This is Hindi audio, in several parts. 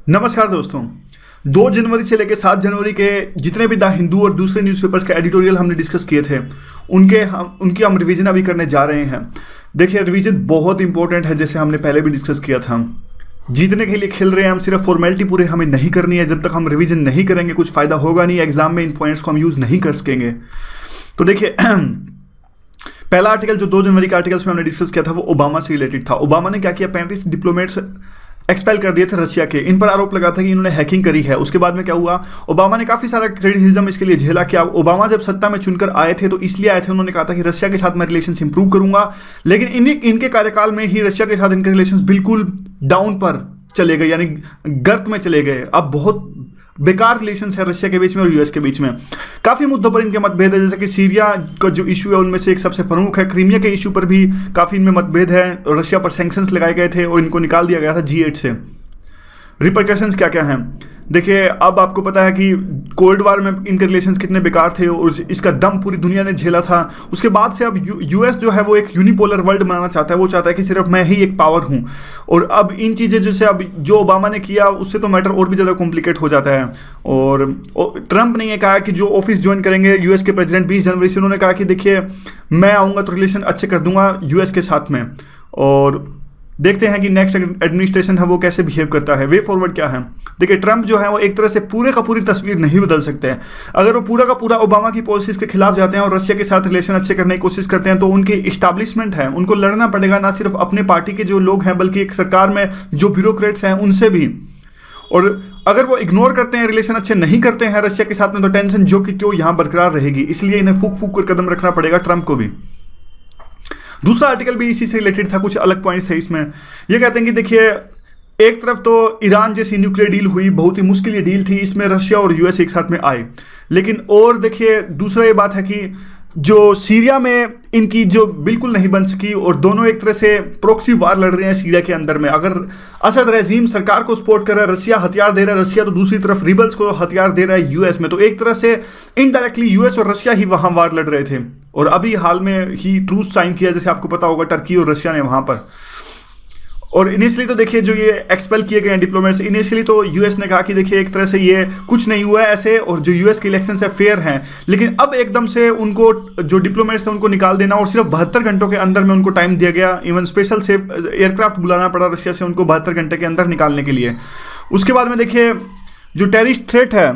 नमस्कार दोस्तों। 2 जनवरी से लेकर 7 जनवरी के जितने भी द हिंदू और दूसरे न्यूज़पेपर्स के एडिटोरियल हमने डिस्कस किए थे उनकी हम रिवीजन अभी करने जा रहे हैं। देखिए, रिवीजन बहुत इंपॉर्टेंट है, जैसे हमने पहले भी डिस्कस किया था। जीतने के लिए खेल रहे हैं हम, सिर्फ फॉर्मेलिटी पूरे हमें नहीं करनी है। जब तक हम रिवीजन नहीं करेंगे कुछ फ़ायदा होगा नहीं, एग्जाम में इन पॉइंट्स को हम यूज़ नहीं कर सकेंगे। तो देखिए पहला आर्टिकल जो 2 जनवरी का आर्टिकल्स में हमने डिस्कस किया था वो ओबामा से रिलेटेड था। ओबामा ने क्या किया, 35 डिप्लोमेट्स एक्सपेल कर दिए थे रशिया के। इन पर आरोप लगा था कि इन्होंने हैकिंग करी है। उसके बाद में क्या हुआ, ओबामा ने काफ़ी सारा क्रिटिसिज्म इसके लिए झेला। कि ओबामा जब सत्ता में चुनकर आए थे तो इसलिए आए थे, उन्होंने कहा था कि रशिया के साथ मैं रिलेशंस इंप्रूव करूंगा, लेकिन इनके कार्यकाल में ही रशिया के साथ इनके रिलेशंस बिल्कुल डाउन पर चले गए, यानी गर्त में चले गए। अब बहुत बेकार रिलेशंस है रशिया के बीच में और यूएस के बीच में। काफ़ी मुद्दों पर इनके मतभेद है, जैसे कि सीरिया का जो इशू है उनमें से एक सबसे प्रमुख है। क्रीमिया के इशू पर भी काफ़ी इनमें मतभेद है। रशिया पर सैंक्शंस लगाए गए थे और इनको निकाल दिया गया था G8 से। रिपरकशंस क्या क्या हैं, देखिए अब आपको पता है कि कोल्ड वार में इनके रिलेशंस कितने बेकार थे और इसका दम पूरी दुनिया ने झेला था। उसके बाद से अब यूएस जो है वो एक यूनिपोलर वर्ल्ड बनाना चाहता है। वो चाहता है कि सिर्फ मैं ही एक पावर हूँ। और अब इन चीज़ें जैसे अब जो ओबामा ने किया उससे तो मैटर और भी ज़्यादा कॉम्प्लिकेट हो जाता है। और ट्रंप ने ये कहा कि जो ऑफिस ज्वाइन करेंगे यूएस के प्रेसिडेंट 20 जनवरी से, उन्होंने कहा कि देखिए मैं आऊँगा तो रिलेशन अच्छे कर दूंगा यूएस के साथ में। और देखते हैं कि नेक्स्ट एडमिनिस्ट्रेशन है वो कैसे बिहेव करता है। वे फॉरवर्ड क्या है, देखिए ट्रंप जो है वो एक तरह से पूरे का पूरी तस्वीर नहीं बदल सकते हैं। अगर वो पूरा का पूरा ओबामा की पॉलिसीज के खिलाफ जाते हैं और रशिया के साथ रिलेशन अच्छे करने की कोशिश करते हैं तो उनकी इस्टेब्लिशमेंट है उनको लड़ना पड़ेगा, ना सिर्फ अपने पार्टी के जो लोग हैं बल्कि एक सरकार में जो ब्यूरोक्रेट्स हैं उनसे भी। और अगर वो इग्नोर करते हैं, रिलेशन अच्छे नहीं करते हैं रशिया के साथ में, तो टेंशन जो कि क्यों यहाँ बरकरार रहेगी। इसलिए इन्हें फूक फूक कर कदम रखना पड़ेगा ट्रंप को भी। दूसरा आर्टिकल भी इसी से रिलेटेड था, कुछ अलग पॉइंट्स थे इसमें। ये कहते हैं कि देखिए एक तरफ तो ईरान जैसी न्यूक्लियर डील हुई, बहुत ही मुश्किल ये डील थी, इसमें रशिया और यूएस एक साथ में आए। लेकिन और देखिए दूसरा ये बात है कि जो सीरिया में इनकी जो बिल्कुल नहीं बन सकी और दोनों एक तरह से प्रोक्सी वार लड़ रहे हैं सीरिया के अंदर में। अगर असद रेजीम सरकार को सपोर्ट कर रहा है, रशिया हथियार दे रहा है रशिया, तो दूसरी तरफ रिबल्स को हथियार दे रहा है यूएस में। तो एक तरह से इनडायरेक्टली यूएस और रशिया ही वहां वार लड़ रहे थे। और अभी हाल में ही ट्रूस साइन किया, जैसे आपको पता होगा, टर्की और रशिया ने वहां पर। और इनिशियली तो देखिए जो ये एक्सपेल किए गए हैं डिप्लोमेट्स, इनिशियली तो यूएस ने कहा कि देखिए एक तरह से ये कुछ नहीं हुआ है ऐसे, और जो यूएस के इलेक्शन है फेयर हैं। लेकिन अब एकदम से उनको जो डिप्लोमेट्स थे उनको निकाल देना और सिर्फ 72 घंटों के अंदर में उनको टाइम दिया गया। इवन स्पेशल से एयरक्राफ्ट बुलाना पड़ा रशिया से उनको 72 घंटे के अंदर निकालने के लिए। उसके बाद में देखिए जो टेररिस्ट थ्रेट है,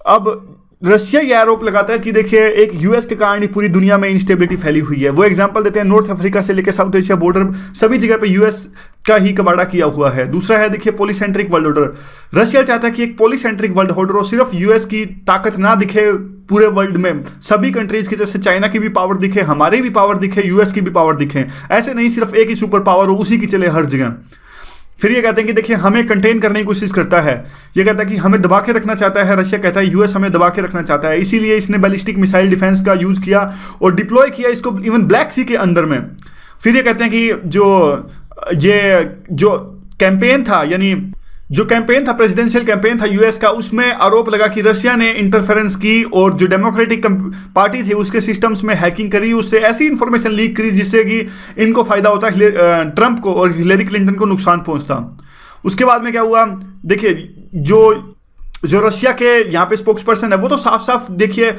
अब रशिया ये आरोप लगाता है कि देखिए एक यूएस के कारण ही पूरी दुनिया में इंस्टेबिलिटी फैली हुई है। वो एग्जांपल देते हैं नॉर्थ अफ्रीका से लेकर साउथ एशिया बॉर्डर, सभी जगह पे यूएस का ही कबाड़ा किया हुआ है। दूसरा है देखिए पॉलीसेंट्रिक वर्ल्ड ऑर्डर। रशिया चाहता है कि एक पॉलीसेंट्रिक वर्ल्ड ऑर्डर हो, सिर्फ यूएस की ताकत ना दिखे पूरे वर्ल्ड में, सभी कंट्रीज की, जैसे चाइना की भी पावर दिखे, हमारी भी पावर दिखे, यूएस की भी पावर दिखे। ऐसे नहीं सिर्फ एक ही सुपर पावर हो उसी की चले हर जगह। फिर ये कहते हैं कि देखिए हमें कंटेन करने की कोशिश करता है। ये कहता है कि हमें दबा के रखना चाहता है, रशिया कहता है यूएस हमें दबा के रखना चाहता है। इसीलिए इसने बैलिस्टिक मिसाइल डिफेंस का यूज़ किया और डिप्लॉय किया इसको इवन ब्लैक सी के अंदर में। फिर ये कहते हैं कि जो कैंपेन था, यानी जो कैंपेन था, प्रेसिडेंशियल कैंपेन था यूएस का, उसमें आरोप लगा कि रशिया ने इंटरफेरेंस की और जो डेमोक्रेटिक पार्टी थी उसके सिस्टम्स में हैकिंग करी, उससे ऐसी इंफॉर्मेशन लीक करी जिससे कि इनको फायदा होता ट्रंप को और हिलेरी क्लिंटन को नुकसान पहुंचता। उसके बाद में क्या हुआ, देखिए जो रशिया के यहाँ पे स्पोक्स पर्सन है वो तो साफ साफ देखिए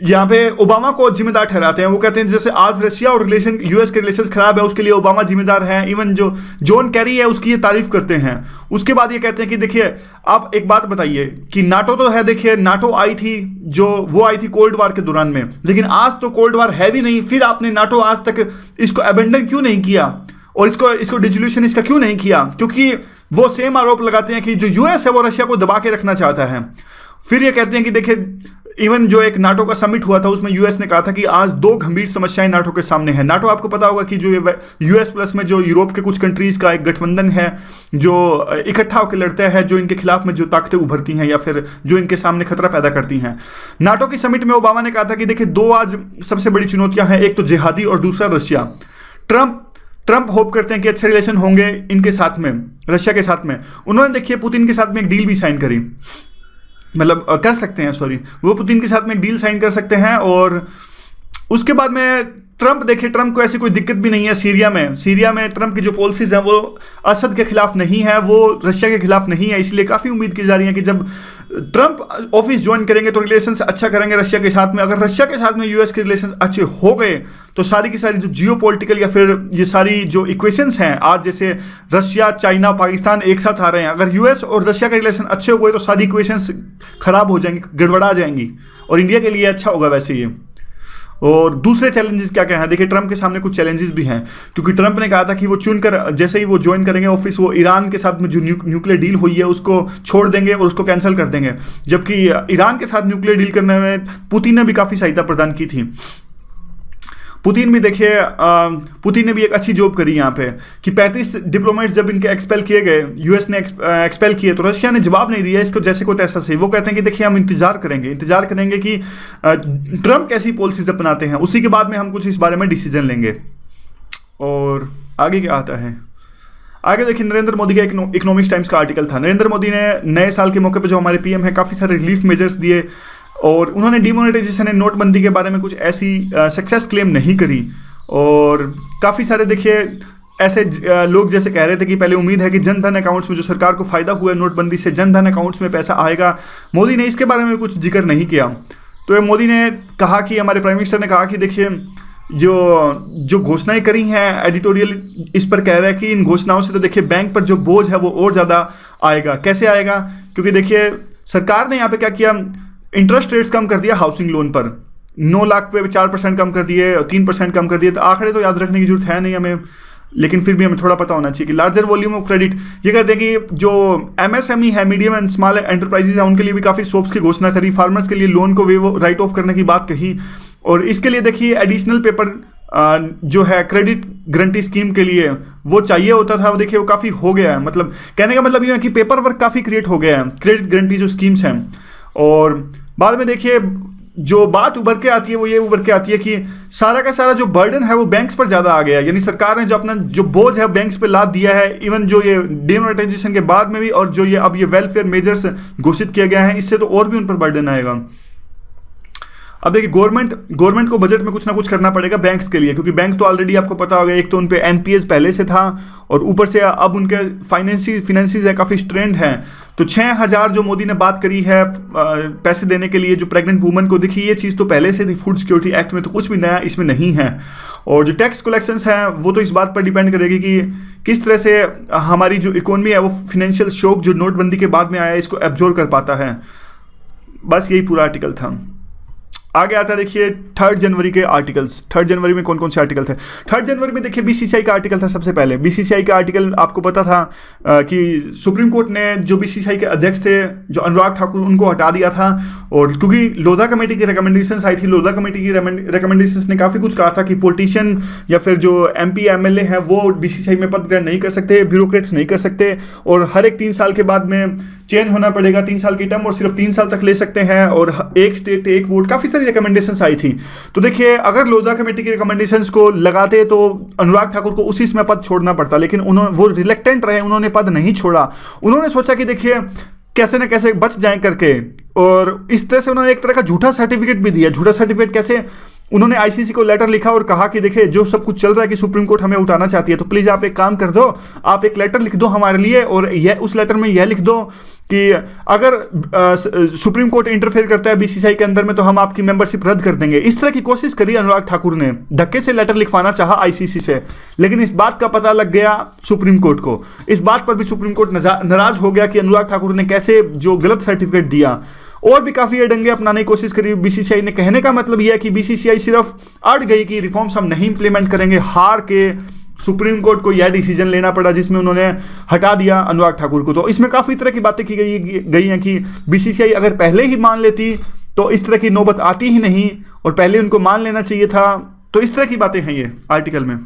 यहाँ पे ओबामा को जिम्मेदार ठहराते हैं। वो कहते हैं जैसे आज रशिया और यूएस के रिलेशंस खराब है उसके लिए ओबामा जिम्मेदार है। इवन जो जॉन कैरी है उसकी ये तारीफ करते हैं। उसके बाद ये कहते हैं कि देखिए आप एक बात बताइए कि नाटो तो है, देखिए नाटो आई थी, वो आई थी कोल्ड वार के दौरान में, लेकिन आज तो कोल्ड वार है भी नहीं। फिर आपने नाटो आज तक इसको अबेंडन क्यों नहीं किया और इसको डिसोल्यूशन इसका क्यों नहीं किया? क्योंकि वो सेम आरोप लगाते हैं कि जो यूएस है वो रशिया को दबा के रखना चाहता है। फिर ये कहते हैं कि देखिए इवन जो एक नाटो का समिट हुआ था उसमें यूएस ने कहा था कि आज 2 गंभीर समस्याएं नाटो के सामने हैं। नाटो आपको पता होगा कि जो यूएस प्लस में जो यूरोप के कुछ कंट्रीज का एक गठबंधन है जो इकट्ठा होकर लड़ता है, जो इनके खिलाफ में जो ताकतें उभरती हैं या फिर जो इनके सामने खतरा पैदा करती हैं। नाटो की समिट में ओबामा ने कहा था कि देखिए 2 आज सबसे बड़ी चुनौतियां हैं, एक तो जिहादी और दूसरा रशिया। ट्रंप होप करते हैं कि अच्छे रिलेशन होंगे इनके साथ में, रशिया के साथ में। उन्होंने देखिए पुतिन के साथ में एक डील भी साइन करी, मतलब कर सकते हैं, सॉरी, वो पुतिन के साथ में एक डील साइन कर सकते हैं और उसके बाद में ट्रंप, देखिए ट्रंप को ऐसी कोई दिक्कत भी नहीं है सीरिया में ट्रंप की जो पॉलिसीज हैं वो असद के खिलाफ नहीं है, वो रशिया के खिलाफ नहीं है, इसलिए काफ़ी उम्मीद की जा रही है कि जब ट्रंप ऑफिस ज्वाइन करेंगे तो रिलेशंस अच्छा करेंगे रशिया के साथ में। अगर रशिया के साथ में यूएस के रिलेशंस अच्छे हो गए तो सारी की सारी जो जियोपॉलिटिकल या फिर ये सारी जो इक्वेशंस हैं आज, जैसे रशिया, चाइना, पाकिस्तान एक साथ आ रहे हैं, अगर यूएस और रशिया के रिलेशन अच्छे हो गए तो सारी इक्वेशंस खराब हो जाएंगी, गड़बड़ा जाएंगी, और इंडिया के लिए अच्छा होगा वैसे ये। और दूसरे चैलेंजेस क्या क्या हैं, देखिए ट्रंप के सामने कुछ चैलेंजेस भी हैं, क्योंकि ट्रंप ने कहा था कि वो चुनकर जैसे ही वो ज्वाइन करेंगे ऑफिस, वो ईरान के साथ में जो न्यूक्लियर डील हुई है उसको छोड़ देंगे और उसको कैंसिल कर देंगे। जबकि ईरान के साथ न्यूक्लियर डील करने में पुतिन ने भी काफ़ी सहायता प्रदान की थी। पुतिन भी देखिए, पुतिन ने भी एक अच्छी जॉब करी यहाँ पे कि 35 डिप्लोमेट्स जब इनके एक्सपेल किए गए, यूएस ने एक्सपेल किए, तो रशिया ने जवाब नहीं दिया इसको जैसे को तैसा से। वो कहते हैं कि देखिए हम इंतजार करेंगे कि ट्रंप कैसी पॉलिसीज अपनाते हैं, उसी के बाद में हम कुछ इस बारे में डिसीजन लेंगे। और आगे क्या आता है, आगे देखिए नरेंद्र मोदी का इकोनॉमिक्स टाइम्स का आर्टिकल था। नरेंद्र मोदी ने नए साल के मौके पर जो हमारे पीएम है काफ़ी सारे रिलीफ मेजर्स दिए, और उन्होंने डिमोनेटाइजेशन एंड नोटबंदी के बारे में कुछ ऐसी सक्सेस क्लेम नहीं करी। और काफ़ी सारे देखिए ऐसे लोग जैसे कह रहे थे कि पहले उम्मीद है कि जन धन अकाउंट्स में जो सरकार को फ़ायदा हुआ है नोटबंदी से, जन धन अकाउंट्स में पैसा आएगा, मोदी ने इसके बारे में कुछ जिक्र नहीं किया। तो मोदी ने कहा कि, हमारे प्राइम मिनिस्टर ने कहा कि देखिए जो घोषणाएं करी हैं, एडिटोरियल इस पर कह रहा है कि इन घोषणाओं से तो देखिए बैंक पर जो बोझ है वो और ज़्यादा आएगा। कैसे आएगा, क्योंकि देखिए सरकार ने यहाँ पे क्या किया, इंटरेस्ट रेट्स कम कर दिया हाउसिंग लोन पर, 9 लाख पे 4% कम कर दिए, 3% कम कर दिए। तो आंकड़े तो याद रखने की जरूरत है नहीं हमें, लेकिन फिर भी हमें थोड़ा पता होना चाहिए कि लार्जर वॉल्यूम ऑफ क्रेडिट, ये कहते हैं कि जो एमएसएमई है, मीडियम एंड स्मॉल एंटरप्राइजेज है, उनके लिए भी काफ़ी सोप्स की घोषणा करी, फार्मर्स के लिए लोन को वेव राइट ऑफ करने की बात कही। और इसके लिए देखिए एडिशनल पेपर जो है क्रेडिट गारंटी स्कीम के लिए वो चाहिए होता था, वो देखिए वो काफ़ी हो गया है। मतलब कहने का मतलब ये है कि पेपर वर्क काफ़ी क्रिएट हो गया है, क्रेडिट गारंटी जो स्कीम्स हैं। और बाद में देखिए जो बात उभर के आती है वो ये उभर के आती है कि सारा का सारा जो बर्डन है वो बैंक्स पर ज़्यादा आ गया है, यानी सरकार ने जो अपना जो बोझ है बैंक्स पे लाद दिया है। इवन जो ये डिमोनेटाइजेशन के बाद में भी, और जो ये अब ये वेलफेयर मेजर्स घोषित किया गया है, इससे तो और भी उन पर बर्डन आएगा। अब देखिए गवर्नमेंट को बजट में कुछ ना कुछ करना पड़ेगा बैंक्स के लिए, क्योंकि बैंक तो ऑलरेडी आपको पता होगा, एक तो उन पे एनपीएस पहले से था, और ऊपर से अब उनके फाइनेंसिस है काफ़ी स्ट्रेंड है। तो 6,000 जो मोदी ने बात करी है पैसे देने के लिए जो प्रेग्नेंट वुमन को, देखिए ये चीज़ तो पहले से थी फूड सिक्योरिटी एक्ट में, तो कुछ भी नया इसमें नहीं है। और जो टैक्स कलेक्शंस हैं वो तो इस बात पर डिपेंड करेगी कि किस तरह से हमारी जो इकोनॉमी है वो फाइनेंशियल शॉक जो नोटबंदी के बाद में आया इसको एब्जॉर्ब कर पाता है। बस यही पूरा आर्टिकल था। आगे आता है देखिए 3 जनवरी के आर्टिकल्स। 3 जनवरी में कौन कौन से आर्टिकल थे? 3 जनवरी में देखिए बीसीसीआई का आर्टिकल था। सबसे पहले बीसीसीआई का आर्टिकल आपको पता था कि सुप्रीम कोर्ट ने जो बीसीसीआई के अध्यक्ष थे जो अनुराग ठाकुर, उनको हटा दिया था। और क्योंकि लोधा कमेटी की रिकमेंडेशंस आई थी, लोधा कमेटी की रिकमेंडेशंस ने काफ़ी कुछ कहा था कि पॉलिटिशियन या फिर जो एमपी एमएलए हैं वो बीसीसीआई में पद ग्रहण नहीं कर सकते, ब्यूरोक्रेट्स नहीं कर सकते, और हर एक 3 साल के बाद में चेंज होना पड़ेगा, 3 साल की टर्म, और सिर्फ 3 साल तक ले सकते हैं, और एक स्टेट एक वोट, काफ़ी सारी रिकमेंडेशंस आई थी। तो देखिए अगर लोधा कमेटी की रिकमेंडेशंस को लगाते तो अनुराग ठाकुर को उसी समय पद छोड़ना पड़ता, लेकिन उन्होंने वो रिलेक्टेंट रहे, उन्होंने पद नहीं छोड़ा। उन्होंने सोचा कि देखिए कैसे ना कैसे बच जाएं करके, और इस तरह से उन्होंने एक तरह का झूठा सर्टिफिकेट भी दिया। झूठा सर्टिफिकेट कैसे? उन्होंने आईसीसी को लेटर लिखा और कहा कि देखिए जो सब कुछ चल रहा है कि सुप्रीम कोर्ट हमें उठाना चाहती है, तो प्लीज़ आप एक काम कर दो, आप एक लेटर लिख दो हमारे लिए, और यह उस लेटर में यह लिख दो कि अगर सुप्रीम कोर्ट इंटरफेयर करता है बीसीसीआई के अंदर में तो हम आपकी मेंबरशिप रद्द कर देंगे। इस तरह की कोशिश करी अनुराग ठाकुर ने, धक्के से लेटर लिखवाना चाहा आईसीसी से, लेकिन इस बात का पता लग गया सुप्रीम कोर्ट को। इस बात पर भी सुप्रीम कोर्ट नाराज हो गया कि अनुराग ठाकुर ने कैसे जो गलत सर्टिफिकेट दिया, और भी काफ़ी ये डंगे अपनाने की कोशिश करी बीसीसीआई ने। कहने का मतलब यह है कि बीसीसीआई सिर्फ अड़ गई कि रिफॉर्म्स हम नहीं इंप्लीमेंट करेंगे, हार के सुप्रीम कोर्ट को यह डिसीजन लेना पड़ा जिसमें उन्होंने हटा दिया अनुराग ठाकुर को। तो इसमें काफ़ी तरह की बातें की गई हैं कि बीसीसीआई अगर पहले ही मान लेती तो इस तरह की नौबत आती ही नहीं, और पहले उनको मान लेना चाहिए था। तो इस तरह की बातें हैं ये आर्टिकल में।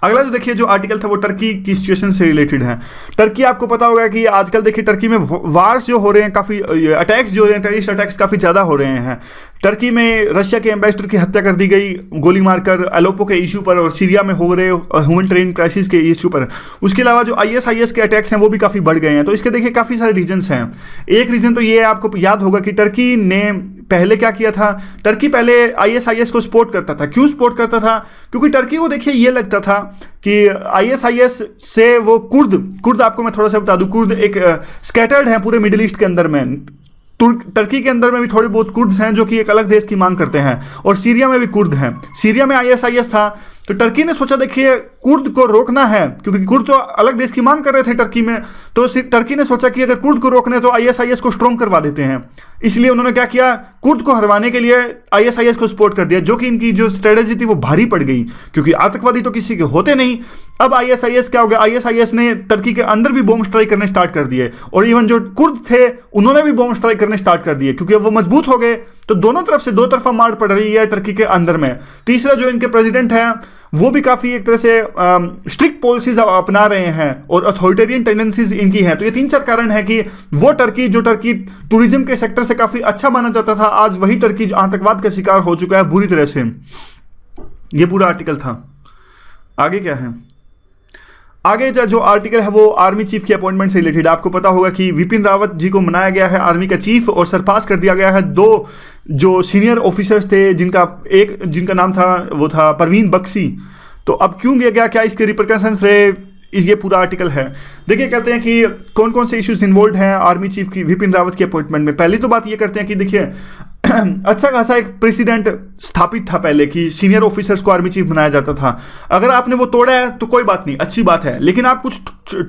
अगला जो देखिए जो आर्टिकल था वो टर्की की सिचुएशन से रिलेटेड है। टर्की आपको पता होगा कि आजकल देखिए टर्की में वार्स जो हो रहे हैं, काफ़ी अटैक्स जो हो रहे हैं, टेररिस्ट अटैक्स काफ़ी ज़्यादा हो रहे हैं। टर्की में रशिया के एम्बेसडर की हत्या कर दी गई गोली मारकर अलेप्पो के इशू पर, और सीरिया में हो रहे ह्यूमैनिटेरियन क्राइसिस के इशू पर। उसके अलावा जो आईएसआईएस के अटैक्स हैं वो भी काफ़ी बढ़ गए हैं। तो इसके देखिए काफ़ी सारे रीजन्स हैं। एक रीज़न तो ये आपको याद होगा कि टर्की ने पहले क्या किया था, टर्की पहले आईएसआईएस को सपोर्ट करता था। क्यों सपोर्ट करता था? क्योंकि टर्की को देखिए ये लगता था कि आईएसआईएस से वो कुर्द आपको मैं थोड़ा सा बता दूं, कुर्द एक स्कैटर्ड है पूरे मिडिल ईस्ट के अंदर में। टर्की के अंदर में भी थोड़े बहुत कुर्द हैं जो कि एक अलग देश की मांग करते हैं, और सीरिया में भी कुर्द हैं। सीरिया में आईएसआईएस था, तो टर्की ने सोचा देखिए कुर्द को रोकना है, क्योंकि कुर्द तो अलग देश की मांग कर रहे थे टर्की में, तो टर्की ने सोचा कि अगर कुर्द को रोकना है तो आईएसआईएस को स्ट्रॉन्ग करवा देते हैं। इसलिए उन्होंने क्या किया, कुर्द को हरवाने के लिए आईएसआईएस को सपोर्ट कर दिया, जो कि इनकी जो स्ट्रेटेजी थी वो भारी पड़ गई, क्योंकि आतंकवादी तो किसी के होते नहीं। अब आईएसआईएस क्या हो गया, आईएसआईएस ने टर्की के अंदर भी बॉम्ब स्ट्राइक करने स्टार्ट कर दिए, और इवन जो कुर्द थे उन्होंने भी बॉम्ब स्ट्राइक करने स्टार्ट कर दिए, क्योंकि अब वो मजबूत हो गए। तो दोनों तरफ से दो तरफा मार पड़ रही है टर्की के अंदर में। तीसरा जो इनके प्रेसिडेंट हैं वो भी काफ़ी एक तरह से स्ट्रिक्ट पॉलिसीज अपना रहे हैं, और अथॉरिटेरियन टेंडेंसीज इनकी हैं। तो ये 3-4 कारण है कि वो टर्की जो टर्की टूरिज्म के सेक्टर से काफ़ी अच्छा माना जाता था, आज वही टर्की आतंकवाद का शिकार हो चुका है बुरी तरह से। ये पूरा आर्टिकल था। आगे क्या है, आगे जो आर्टिकल है वो आर्मी चीफ की अपॉइंटमेंट से रिलेटेड। आपको पता होगा कि विपिन रावत जी को बनाया गया है आर्मी का चीफ, और सरपास कर दिया गया है 2 जो सीनियर ऑफिसर्स थे, जिनका नाम था वो था परवीन बख्शी। तो अब क्यों दिया गया, क्या इसके रिपरकशंस रहे, ये पूरा आर्टिकल है। देखिए कहते हैं कि कौन कौन से इश्यूज इन्वॉल्व हैं आर्मी चीफ की विपिन रावत की अपॉइंटमेंट में। पहली तो बात ये करते हैं कि देखिए अच्छा खासा एक प्रेसिडेंट स्थापित था पहले कि सीनियर ऑफिसर्स को आर्मी चीफ बनाया जाता था। अगर आपने वो तोड़ा है तो कोई बात नहीं, अच्छी बात है, लेकिन आप कुछ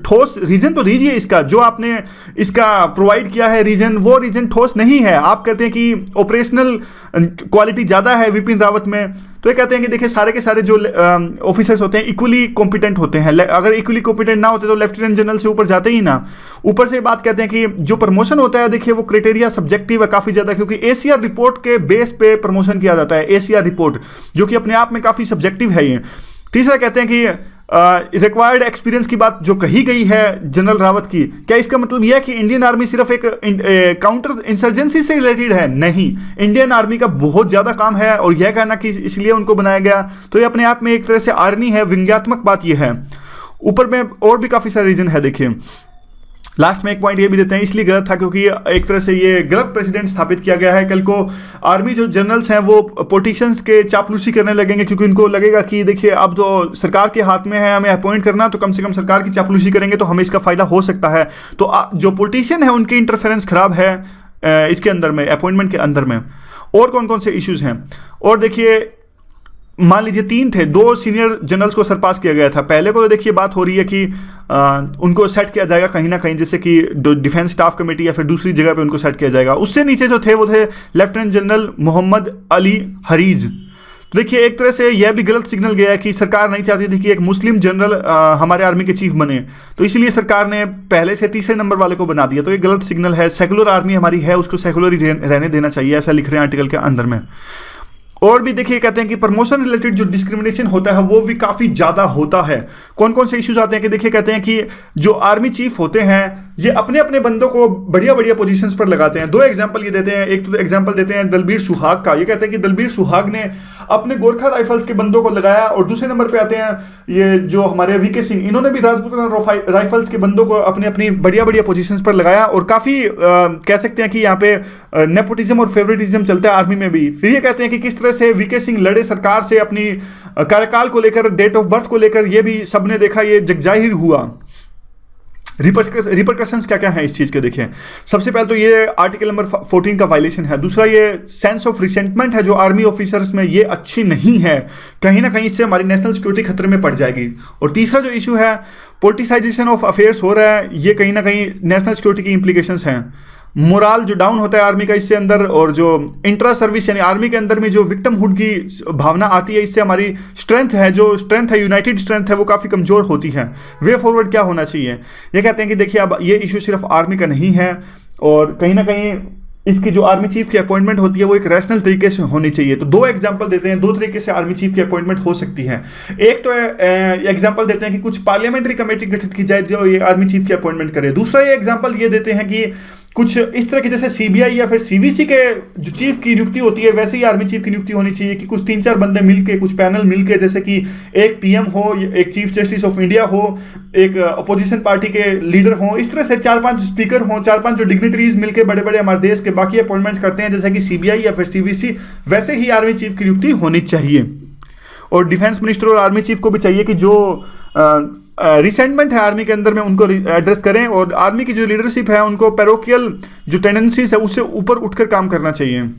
ठोस रीजन तो दीजिए इसका। जो आपने इसका प्रोवाइड किया है रीजन, वो रीजन ठोस नहीं है। आप कहते हैं कि ऑपरेशनल क्वालिटी ज़्यादा है विपिन रावत में, तो ये कहते हैं कि देखिए सारे के सारे जो ऑफिसर्स होते हैं इक्वली कॉम्पिटेंट होते हैं। अगर इक्वली कॉम्पिटेंट ना होते तो लेफ्टिनेंट जनरल से ऊपर जाते ही ना। ऊपर से बात कहते हैं कि जो प्रमोशन होता है देखिए वो क्राइटेरिया सब्जेक्टिव है काफ़ी ज़्यादा, क्योंकि एसीआर रिपोर्ट के बेस पे प्रमोशन किया जाता है। एसीआर रिपोर्ट जो कि अपने आप में काफ़ी सब्जेक्टिव है ये। तीसरा कहते हैं कि रिक्वायर्ड एक्सपीरियंस की बात जो कही गई है जनरल रावत की, क्या इसका मतलब यह है कि इंडियन आर्मी सिर्फ एक काउंटर इंसर्जेंसी से रिलेटेड है? नहीं, इंडियन आर्मी का बहुत ज़्यादा काम है, और यह कहना कि इसलिए उनको बनाया गया तो ये अपने आप में एक तरह से आर्मी है, व्यंग्यात्मक बात यह है। ऊपर में और भी काफ़ी सारे रीजन है। देखिए लास्ट में एक पॉइंट ये भी देते हैं, इसलिए गलत था क्योंकि एक तरह से ये गलत प्रेसिडेंट स्थापित किया गया है। कल को आर्मी जो जनरल्स हैं वो पॉलिटिशियंस के चापलूसी करने लगेंगे, क्योंकि उनको लगेगा कि देखिए अब तो सरकार के हाथ में है, हमें अपॉइंट करना, तो कम से कम सरकार की चापलूसी करेंगे तो हमें इसका फ़ायदा हो सकता है। तो जो पॉलिटिशियन है उनकी इंटरफेरेंस खराब है इसके अंदर में, अपॉइंटमेंट के अंदर में। और कौन कौन से इश्यूज़ हैं, और देखिए मान लीजिए 3 थे, 2 सीनियर जनरल्स को सरपास किया गया था। पहले को तो देखिए बात हो रही है कि उनको सेट किया जाएगा कहीं ना कहीं, जैसे कि डिफेंस स्टाफ कमेटी या फिर दूसरी जगह पे उनको सेट किया जाएगा। उससे नीचे जो थे वो थे लेफ्टिनेंट जनरल मोहम्मद अली हरीज। तो देखिए एक तरह से यह भी गलत सिग्नल गया है कि सरकार नहीं चाहती थी कि एक मुस्लिम जनरल हमारे आर्मी के चीफ बने, तो इसलिए सरकार ने पहले से तीसरे नंबर वाले को बना दिया। तो ये गलत सिग्नल है। सेकुलर आर्मी हमारी है, उसको सेकुलर ही रहने देना चाहिए, ऐसा लिख रहे हैं आर्टिकल के अंदर में। और भी देखिए कहते हैं कि प्रमोशन रिलेटेड जो डिस्क्रिमिनेशन होता है वो भी काफ़ी ज़्यादा होता है। कौन कौन से इश्यूज आते हैं कि देखिए कहते हैं कि जो आर्मी चीफ होते हैं ये अपने अपने बंदों को बढ़िया बढ़िया पोजीशंस पर लगाते हैं। 2 एग्जांपल ये देते हैं। एक तो एग्जांपल देते हैं दलबीर सुहाग का। ये कहते हैं कि दलबीर सुहाग ने अपने गोरखा राइफल्स के बंदों को लगाया, और दूसरे नंबर पर आते हैं ये जो हमारे वीके सिंह, इन्होंने भी राजपूताना राइफल्स के बंदों को अपनी अपनी बढ़िया बढ़िया पोजीशंस पर लगाया, और काफ़ी कह सकते हैं कि यहाँ पे नेपोटिज्म और फेवरेटिज्म चलता है आर्मी में भी। फिर ये कहते हैं कि किस तरह से वीके सिंह लड़े सरकार से अपनी कार्यकाल को लेकर, डेट ऑफ बर्थ को लेकर, ये भी सबने देखा, ये जगजाहिर हुआ। रिपरकशंस क्या क्या है इस चीज़ के देखिए। सबसे पहले तो ये आर्टिकल नंबर 14 का वायलेशन है। दूसरा ये सेंस ऑफ रिसेंटमेंट है जो आर्मी ऑफिसर्स में, ये अच्छी नहीं है, कहीं ना कहीं इससे हमारी नेशनल सिक्योरिटी खतरे में पड़ जाएगी। और तीसरा जो इशू है पॉलिटिसाइजेशन ऑफ अफेयर्स हो रहा है, ये कहीं ना कहीं नेशनल सिक्योरिटी की इंप्लीकेशंस हैं। मोराल जो डाउन होता है आर्मी का इससे अंदर, और जो इंट्रा सर्विस यानी आर्मी के अंदर में जो विक्टिमहुड की भावना आती है, इससे हमारी स्ट्रेंथ है, जो स्ट्रेंथ है, यूनाइटेड स्ट्रेंथ है, वो काफ़ी कमज़ोर होती है। वे फॉरवर्ड क्या होना चाहिए, ये कहते हैं कि देखिए अब ये इशू सिर्फ आर्मी का नहीं है, और कहीं ना कहीं इसकी जो आर्मी चीफ की अपॉइंटमेंट होती है वो एक रैशनल तरीके से होनी चाहिए। तो 2 एग्जांपल देते हैं, 2 तरीके से आर्मी चीफ की अपॉइंटमेंट हो सकती है। एक तो एग्जांपल देते हैं कि कुछ पार्लियामेंट्री कमेटी गठित की जाए जो ये आर्मी चीफ की अपॉइंटमेंट करे। दूसरा ये एग्जांपल ये देते हैं कि कुछ इस तरह के, जैसे सीबीआई या फिर सीवीसी के जो चीफ की नियुक्ति होती है वैसे ही आर्मी चीफ की नियुक्ति होनी चाहिए कि कुछ 3-4 बंदे मिलके, कुछ पैनल मिलके, जैसे कि एक पीएम हो, एक चीफ जस्टिस ऑफ इंडिया हो, एक अपोजिशन पार्टी के लीडर हो, इस तरह से 4-5 स्पीकर हो, 4-5 जो डिग्निटरीज मिलके बड़े बड़े हमारे देश के बाकी अपॉइंटमेंट्स करते हैं जैसे कि सीबीआई या फिर सीवीसी, वैसे ही आर्मी चीफ की नियुक्ति होनी चाहिए। और डिफेंस मिनिस्टर और आर्मी चीफ को भी चाहिए कि जो रिसेंटमेंट है आर्मी के अंदर में उनको एड्रेस करें, और आर्मी की जो लीडरशिप है उनको पैरोकियल जो टेंडेंसीज है उससे ऊपर उठकर काम करना चाहिए।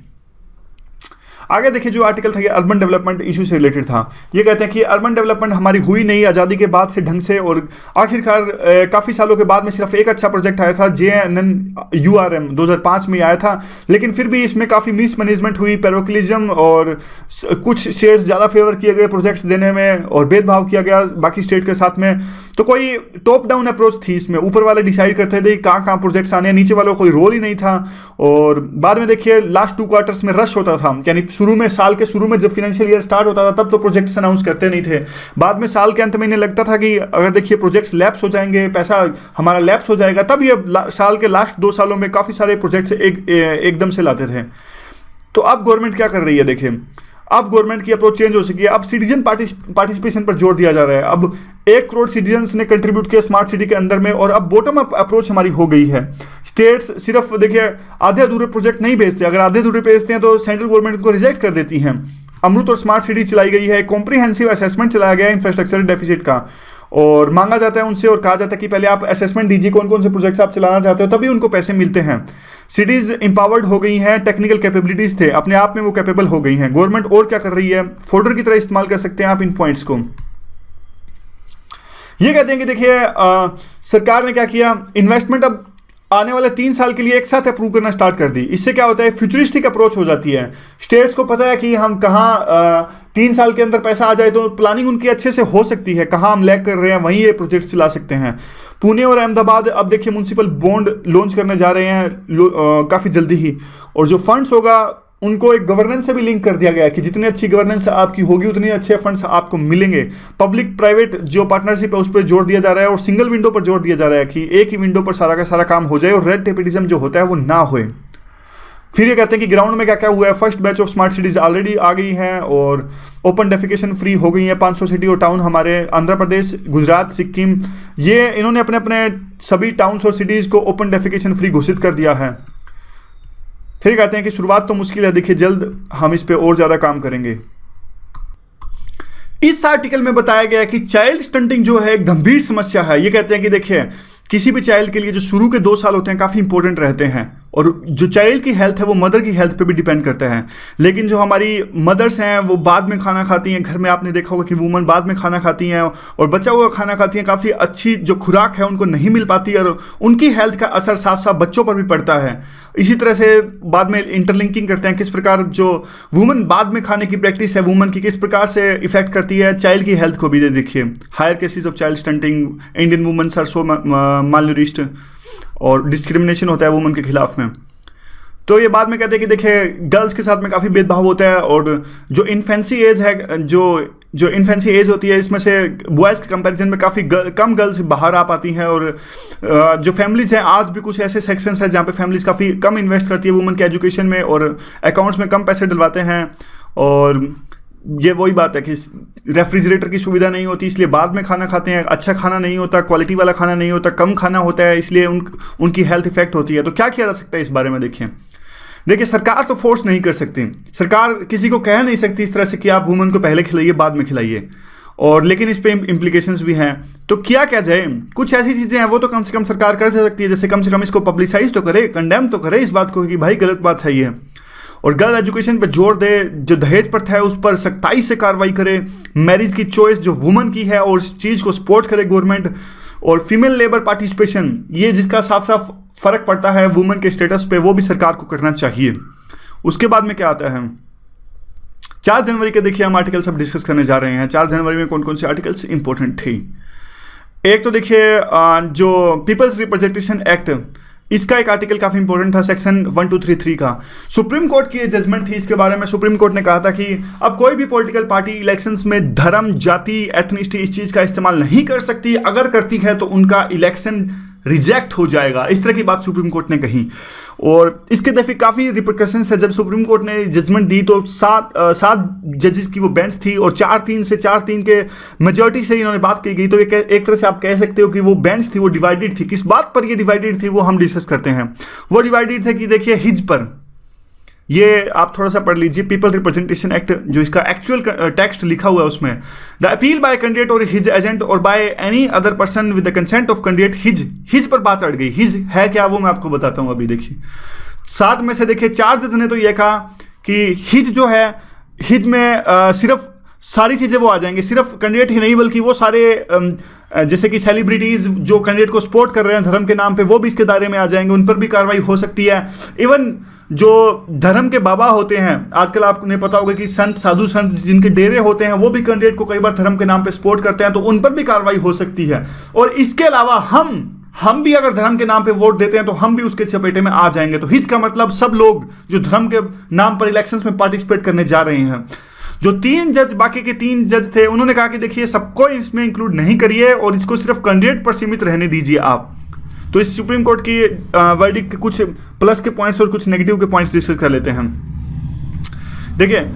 आगे देखिए जो आर्टिकल था ये अर्बन डेवलपमेंट इशू से रिलेटेड था। ये कहते हैं कि अर्बन डेवलपमेंट हमारी हुई नहीं आज़ादी के बाद से ढंग से, और आखिरकार काफ़ी सालों के बाद में सिर्फ एक अच्छा प्रोजेक्ट आया था JNNURM 2005 में आया था, लेकिन फिर भी इसमें काफ़ी मिसमैनेजमेंट हुई, पैरोकिलिज्म और कुछ शेयर्स ज़्यादा फेवर किए गए प्रोजेक्ट्स देने में और भेदभाव किया गया बाकी स्टेट के साथ में। तो कोई टॉप डाउन अप्रोच थी इसमें, ऊपर वाले डिसाइड करते थे कहाँ कहाँ प्रोजेक्ट्स आने हैं, नीचे वालों को कोई रोल ही नहीं था। और बाद में देखिए लास्ट 2 क्वार्टर्स में रश होता था, यानी शुरू में, साल के शुरू में जब फाइनेंशियल ईयर स्टार्ट होता था तब तो प्रोजेक्ट्स अनाउंस करते नहीं थे। बाद में साल के अंत में इन्हें लगता था कि अगर देखिए प्रोजेक्ट्स लैप्स हो जाएंगे, पैसा हमारा लैप्स हो जाएगा, तब ये साल के लास्ट 2 सालों में काफ़ी सारे प्रोजेक्ट्स एकदम से लाते थे। तो अब गवर्नमेंट क्या कर रही है, देखिए अब गवर्नमेंट की अप्रोच चेंज हो सकी है। अब सिटीजन पार्टिसिपेशन पर जोर दिया जा रहा है। अब 1 करोड़ सिटीजन्स ने कंट्रीब्यूट किया स्मार्ट सिटी के अंदर में, और अब बॉटम अप अप्रोच हमारी हो गई है। स्टेट्स सिर्फ देखिए आधे अधूरे प्रोजेक्ट नहीं भेजते, अगर आधे अधूरे भेजते हैं तो सेंट्रल गवर्नमेंट उनको रिजेक्ट कर देती हैं। अमृत और स्मार्ट सिटी चलाई गई है, कॉम्प्रिहेंसिव असेसमेंट चलाया गया है इंफ्रास्ट्रक्चर डेफिसिट का, और मांगा जाता है उनसे और कहा जाता है कि पहले आप असेसमेंट दीजिए कौन कौन से प्रोजेक्ट्स आप चलाना चाहते हो, तभी उनको पैसे मिलते हैं। सिटीज इंपावर्ड हो गई हैं, टेक्निकल कैपेबिलिटीज थे अपने आप में वो कैपेबल हो गई हैं। गवर्नमेंट और क्या कर रही है, फोल्डर की तरह इस्तेमाल कर सकते हैं आप इन पॉइंट्स को। ये कहते हैं कि देखिए सरकार ने क्या किया, इन्वेस्टमेंट अब आने वाले 3 साल के लिए एक साथ अप्रूव करना स्टार्ट कर दी। इससे क्या होता है, फ्यूचरिस्टिक अप्रोच हो जाती है। स्टेट्स को पता है कि हम कहाँ 3 साल के अंदर पैसा आ जाए तो प्लानिंग उनकी अच्छे से हो सकती है, कहाँ हम लैग कर रहे हैं वहीं ये प्रोजेक्ट चला सकते हैं। पुणे और अहमदाबाद अब देखिए म्यूनसिपल बॉन्ड लॉन्च करने जा रहे हैं काफ़ी जल्दी ही, और जो फंड्स होगा उनको एक गवर्नेंस से भी लिंक कर दिया गया है कि जितनी अच्छी गवर्नेंस आपकी होगी उतनी अच्छे फंड्स आपको मिलेंगे। पब्लिक प्राइवेट जो पार्टनरशिप है उस पर जोर दिया जा रहा है, और सिंगल विंडो पर जोर दिया जा रहा है कि एक ही विंडो पर सारा का सारा काम हो जाए और रेड टेपिटिज्म जो होता है वो ना होए। फिर ये कहते हैं कि ग्राउंड में क्या क्या हुआ है, first batch of smart cities already आ गई हैं और ओपन डेफिकेशन फ्री हो गई है 500 सिटी और टाउन हमारे आंध्र प्रदेश, गुजरात, सिक्किम, ये इन्होंने अपने अपने सभी टाउन्स और सिटीज़ को ओपन डेफिकेशन फ्री घोषित कर दिया है। फिर कहते हैं कि शुरुआत तो मुश्किल है, देखिए जल्द हम इस पे और ज़्यादा काम करेंगे। इस आर्टिकल में बताया गया है कि चाइल्ड स्टंटिंग जो है एक गंभीर समस्या है। ये कहते हैं कि देखिए किसी भी चाइल्ड के लिए जो शुरू के 2 साल होते हैं काफ़ी इंपॉर्टेंट रहते हैं, और जो चाइल्ड की हेल्थ है वो मदर की हेल्थ पे भी डिपेंड करता है। लेकिन जो हमारी मदर्स हैं वो बाद में खाना खाती हैं, घर में आपने देखा होगा कि वूमन बाद में खाना खाती हैं और बच्चा हुआ खाना खाती हैं, काफ़ी अच्छी जो खुराक है उनको नहीं मिल पाती, और उनकी हेल्थ का असर साफ साफ बच्चों पर भी पड़ता है। इसी तरह से बाद में इंटरलिंकिंग करते हैं किस प्रकार जो वूमन बाद में खाने की प्रैक्टिस है वूमन की किस प्रकार से इफेक्ट करती है चाइल्ड की हेल्थ को भी। देखिए higher cases of child stunting, Indian womens are so malnourished, और डिस्क्रिमिनेशन होता है वुमन के खिलाफ में। तो ये बाद में कहते हैं कि देखिए गर्ल्स के साथ में काफ़ी भेदभाव होता है, और जो इन्फेंसी एज है, जो इन्फेंसी एज होती है इसमें से बॉयज़ के कंपैरिजन में काफ़ी कम गर्ल्स बाहर आ पाती हैं। और जो फैमिलीज़ हैं आज भी कुछ ऐसे सेक्शंस हैं जहाँ पे फैमिलीज़ काफ़ी कम इन्वेस्ट करती है वुमन के एजुकेशन में और अकाउंट्स में कम पैसे डलवाते हैं। और ये वही बात है कि रेफ्रिजरेटर की सुविधा नहीं होती इसलिए बाद में खाना खाते हैं, अच्छा खाना नहीं होता, क्वालिटी वाला खाना नहीं होता, कम खाना होता है, इसलिए उनकी हेल्थ इफेक्ट होती है। तो क्या किया जा सकता है इस बारे में? देखिए सरकार तो फोर्स नहीं कर सकती, सरकार किसी को कह नहीं सकती इस तरह से कि आप वुमन को पहले खिलाइए बाद में खिलाइए, और लेकिन इस पे इम्प्लीकेशंस भी हैं। तो क्या जाए, कुछ ऐसी चीज़ें हैं वो तो कम से कम सरकार कर सकती है, जैसे कम से कम इसको पब्लिसाइज तो करे, कंडेम तो करे इस बात को कि भाई गलत बात है ये, और गर्ल एजुकेशन पे जोर दे, जो दहेज प्रथा है उस पर सख्ताई से कार्रवाई करे, मैरिज की चॉइस जो वुमन की है और उस चीज़ को सपोर्ट करे गवर्नमेंट, और फीमेल लेबर पार्टिसिपेशन ये जिसका साफ साफ फर्क पड़ता है वुमन के स्टेटस पे वो भी सरकार को करना चाहिए। उसके बाद में क्या आता है 4 जनवरी के, देखिए हम आर्टिकल्स अब डिस्कस करने जा रहे हैं। 4 जनवरी में कौन कौन से आर्टिकल्स इंपॉर्टेंट थे? एक तो देखिए जो पीपल्स रिप्रेजेंटेशन एक्ट, इसका एक आर्टिकल काफ़ी इंपॉर्टेंट था, सेक्शन 1233 का। सुप्रीम कोर्ट की जजमेंट थी इसके बारे में। सुप्रीम कोर्ट ने कहा था कि अब कोई भी पॉलिटिकल पार्टी इलेक्शंस में धर्म, जाति, एथनिसिटी इस चीज़ का इस्तेमाल नहीं कर सकती, अगर करती है तो उनका इलेक्शन रिजेक्ट हो जाएगा, इस तरह की बात सुप्रीम कोर्ट ने कही। और इसके देखिए काफ़ी रिप्रिकॉशंस है। जब सुप्रीम कोर्ट ने जजमेंट दी तो सात जजेस की वो बेंच थी और 4-3 के मेजॉरिटी से इन्होंने बात की गई। तो एक तरह से आप कह सकते हो कि वो बेंच थी वो डिवाइडेड थी। किस बात पर ये डिवाइडेड थी वो हम डिस्कस करते हैं। वो डिवाइडेड थे कि देखिए हिज पर, ये आप थोड़ा सा पढ़ लीजिए, पीपल रिप्रेजेंटेशन एक्ट जो इसका एक्चुअल टेक्स्ट लिखा हुआ है उसमें, द अपील बाय कैंडिडेट और हिज एजेंट और by any other person with the consent of candidate, his पर बात अड़ गई। हिज है क्या वो मैं आपको बताता हूं। अभी देखिए 7 में से देखिए 4 जज ने तो ये कहा कि हिज जो है, हिज में सिर्फ सारी चीज़ें वो आ जाएंगे, सिर्फ कैंडिडेट ही नहीं बल्कि वो सारे जैसे कि सेलिब्रिटीज़ जो कैंडिडेट को सपोर्ट कर रहे हैं धर्म के नाम पे वो भी इसके दायरे में आ जाएंगे, उन पर भी कार्रवाई हो सकती है। इवन जो धर्म के बाबा होते हैं, आजकल आपने पता होगा कि संत, साधु संत जिनके डेरे होते हैं वो भी कैंडिडेट को कई बार धर्म के नाम पे सपोर्ट करते हैं, तो उन पर भी कार्रवाई हो सकती है। और इसके अलावा हम भी अगर धर्म के नाम पे वोट देते हैं तो हम भी उसके चपेटे में आ जाएंगे। तो हिज का मतलब सब लोग जो धर्म के नाम पर इलेक्शंस में पार्टिसिपेट करने जा रहे हैं। जो 3 जज, बाकी के 3 जज थे, उन्होंने कहा कि देखिए सबको इसमें इंक्लूड नहीं करिए और इसको सिर्फ कैंडिडेट पर सीमित रहने दीजिए आप। तो इस सुप्रीम कोर्ट की वर्डिक्ट के कुछ प्लस के पॉइंट्स और कुछ नेगेटिव के पॉइंट्स डिस्कस कर लेते हैं। देखिए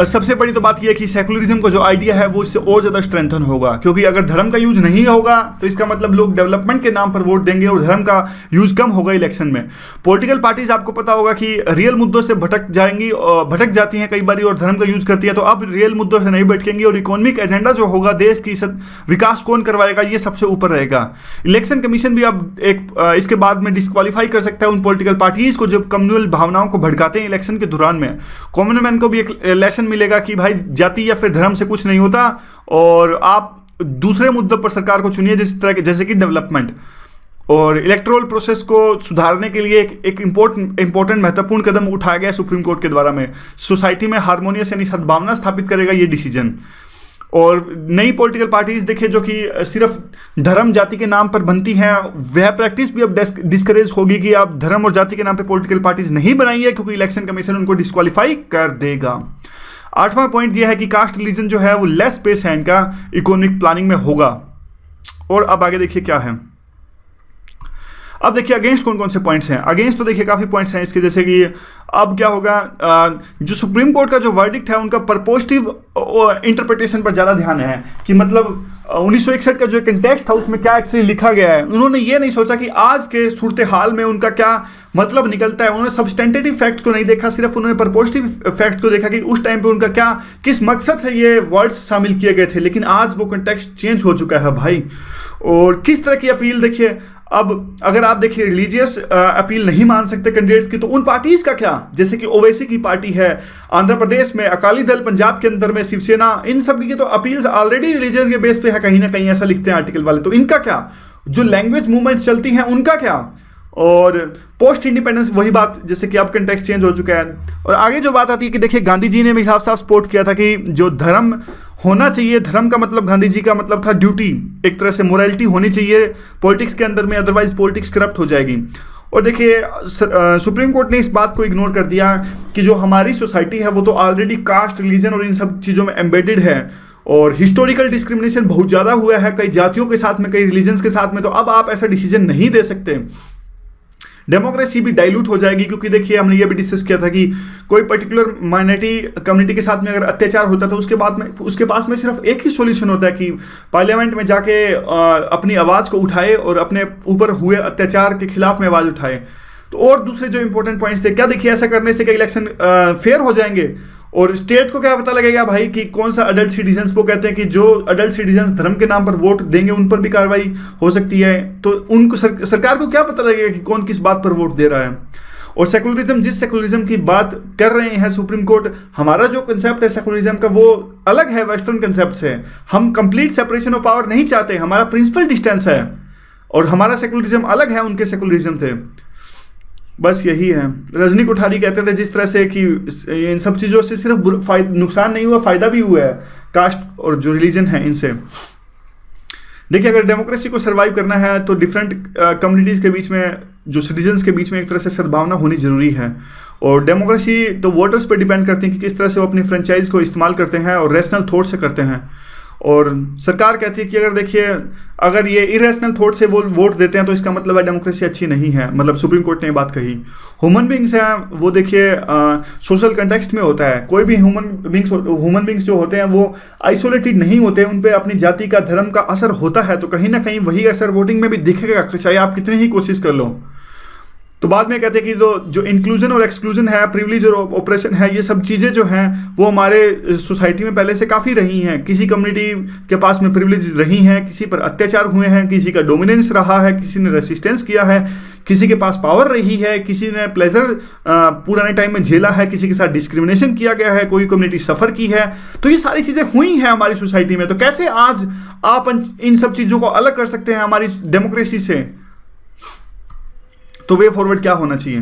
सबसे बड़ी तो बात यह है कि सेकुलरिज्म का जो आइडिया है वो इससे और ज़्यादा स्ट्रेंथन होगा, क्योंकि अगर धर्म का यूज नहीं होगा तो इसका मतलब लोग डेवलपमेंट के नाम पर वोट देंगे और धर्म का यूज कम होगा इलेक्शन में। पॉलिटिकल पार्टीज आपको पता होगा कि रियल मुद्दों से भटक जाती हैं कई बार और धर्म का यूज करती है, तो अब रियल मुद्दों से नहीं भटकेंगी और इकोनॉमिक एजेंडा जो होगा, देश की विकास कौन करवाएगा, ये सबसे ऊपर रहेगा। इलेक्शन कमीशन भी अब इसके बाद में डिस्क्वालीफाई कर सकता है उन पॉलिटिकल पार्टीज को जब कम्युनल भावनाओं को भड़काते हैं इलेक्शन के दौरान में। कॉमन मैन को भी एक लेसन मिलेगा कि भाई जाति या फिर धर्म से कुछ नहीं होता और आप दूसरे मुद्दों पर सरकार को चुनिए, जैसे कि डेवलपमेंट। और इलेक्टोरल प्रोसेस को सुधारने के लिए एक इंपॉर्टेंट महत्वपूर्ण कदम उठाया गया सुप्रीम कोर्ट के द्वारा में। सोसाइटी में हार्मोनियस यानी सद्भावना स्थापित करेगा ये डिसीजन। और नई पॉलिटिकल पार्टीज देखिए जो कि सिर्फ धर्म जाति के नाम पर बनती हैं, वह प्रैक्टिस भी अब डिस्करेज होगी कि आप धर्म और जाति के नाम पे पॉलिटिकल पार्टीज नहीं बनाइए, क्योंकि इलेक्शन कमीशन उनको डिस्क्वालीफाई कर देगा। 8वां पॉइंट यह है कि कास्ट रिलीजन जो है वो लेस स्पेस है इनका इकोनॉमिक प्लानिंग में होगा। और अब आगे देखिए क्या है। अब देखिए अगेंस्ट कौन कौन से पॉइंट्स हैं। अगेंस्ट तो देखिए काफ़ी पॉइंट्स हैं इसके, जैसे कि अब क्या होगा, जो सुप्रीम कोर्ट का जो वर्डिक्ट है उनका परपोजिटिव इंटरप्रिटेशन पर ज़्यादा ध्यान है कि मतलब 1961 का जो कंटेक्स्ट था उसमें क्या एक्चुअली लिखा गया है। उन्होंने ये नहीं सोचा कि आज के सूरत हाल में उनका क्या मतलब निकलता है। उन्होंने सब्सटेंटिव फैक्ट को नहीं देखा, सिर्फ उन्होंने परपोजिटिव फैक्ट को देखा कि उस टाइम पे उनका क्या किस मकसद से ये वर्ड्स शामिल किए गए थे। लेकिन आज वो कंटेक्स्ट चेंज हो चुका है भाई। और किस तरह की अपील देखिए, अब अगर आप देखिए रिलीजियस अपील नहीं मान सकते कैंडिडेट्स की, तो उन पार्टीज का क्या, जैसे कि ओवैसी की पार्टी है आंध्र प्रदेश में, अकाली दल पंजाब के अंदर में, शिवसेना, इन सब की तो अपील्स ऑलरेडी रिलीजन के बेस पे है, कहीं ना कहीं ऐसा लिखते हैं आर्टिकल वाले। तो इनका क्या, जो लैंग्वेज मूवमेंट्स चलती हैं उनका क्या। और पोस्ट इंडिपेंडेंस वही बात, जैसे कि अब कंटेक्स्ट चेंज हो चुका है। और आगे जो बात आती है कि देखिए गांधी जी ने भी साफ साफ सपोर्ट किया था कि जो धर्म होना चाहिए, धर्म का मतलब गांधी जी का मतलब था ड्यूटी, एक तरह से मोरालिटी होनी चाहिए पॉलिटिक्स के अंदर में, अदरवाइज पॉलिटिक्स करप्ट हो जाएगी। और देखिए सुप्रीम कोर्ट ने इस बात को इग्नोर कर दिया कि जो हमारी सोसाइटी है वो तो ऑलरेडी कास्ट, रिलीजन और इन सब चीज़ों में एम्बेडेड है और हिस्टोरिकल डिस्क्रिमिनेशन बहुत ज़्यादा हुआ है कई जातियों के साथ में, कई रिलीजन्स के साथ में। तो अब आप ऐसा डिसीजन नहीं दे सकते। डेमोक्रेसी भी डाइल्यूट हो जाएगी, क्योंकि देखिए हमने ये भी डिस्कस किया था कि कोई पर्टिकुलर माइनॉरिटी कम्युनिटी के साथ में अगर अत्याचार होता है तो उसके पास में सिर्फ एक ही सॉल्यूशन होता है कि पार्लियामेंट में जाके अपनी आवाज़ को उठाए और अपने ऊपर हुए अत्याचार के खिलाफ में आवाज़ उठाए। तो और दूसरे जो इंपॉर्टेंट पॉइंट्स थे, क्या देखिए ऐसा करने से क्या इलेक्शन फेयर हो जाएंगे और स्टेट को क्या पता लगेगा भाई कि कौन सा अडल्ट सिटीजन्स को कहते हैं कि जो अडल्ट सिटीजन्स धर्म के नाम पर वोट देंगे उन पर भी कार्रवाई हो सकती है। तो उनको सरकार को क्या पता लगेगा कि कौन किस बात पर वोट दे रहा है। और सेकुलरिज्म, जिस सेकुलरिज्म की बात कर रहे हैं सुप्रीम कोर्ट, हमारा जो कंसेप्ट है सेकुलरिज्म का वो अलग है वेस्टर्न कंसेप्ट से। हम कंप्लीट सेपरेशन ऑफ पावर नहीं चाहते, हमारा प्रिंसिपल डिस्टेंस है और हमारा सेकुलरिज्म अलग है, उनके सेकुलरिज्म थे। बस यही है। रजनी कोठारी कहते थे जिस तरह से कि इन सब चीज़ों से सिर्फ नुकसान नहीं हुआ, फ़ायदा भी हुआ है कास्ट और जो रिलीजन है इनसे। देखिए अगर डेमोक्रेसी को सर्वाइव करना है तो डिफरेंट कम्युनिटीज़ के बीच में, जो सिटीजन्स के बीच में एक तरह से सद्भावना होनी ज़रूरी है। और डेमोक्रेसी तो वोटर्स पर डिपेंड करती है कि किस तरह से वो अपनी फ्रेंचाइज को इस्तेमाल करते हैं और रैशनल थॉट से करते हैं। और सरकार कहती है कि अगर देखिए अगर ये इरेशनल थॉट से वो वोट देते हैं तो इसका मतलब है डेमोक्रेसी अच्छी नहीं है, मतलब सुप्रीम कोर्ट ने ये बात कही। ह्यूमन बींग्स हैं वो देखिए सोशल कंटेक्स्ट में होता है, कोई भी ह्यूमन बींग्स जो होते हैं वो आइसोलेटेड नहीं होते, उन पे अपनी जाति का धर्म का असर होता है, तो कहीं ना कहीं वही असर वोटिंग में भी दिखेगा, चाहे आप कितनी ही कोशिश कर लो। तो बाद में कहते हैं कि जो इंक्लूजन और एक्सक्लूजन है, प्रिविलेज और ऑपरेशन है, ये सब चीज़ें जो हैं वो हमारे सोसाइटी में पहले से काफ़ी रही हैं। किसी कम्युनिटी के पास में प्रिविलेज रही हैं, किसी पर अत्याचार हुए हैं, किसी का डोमिनेंस रहा है, किसी ने रेसिस्टेंस किया है, किसी के पास पावर रही है, किसी ने प्लेजर पुराने टाइम में झेला है, किसी के साथ डिस्क्रिमिनेशन किया गया है, कोई कम्युनिटी सफ़र की है। तो ये सारी चीज़ें हुई हैं हमारी सोसाइटी में। तो कैसे आज आप इन सब चीज़ों को अलग कर सकते हैं हमारी डेमोक्रेसी से? तो वे फॉरवर्ड क्या होना चाहिए?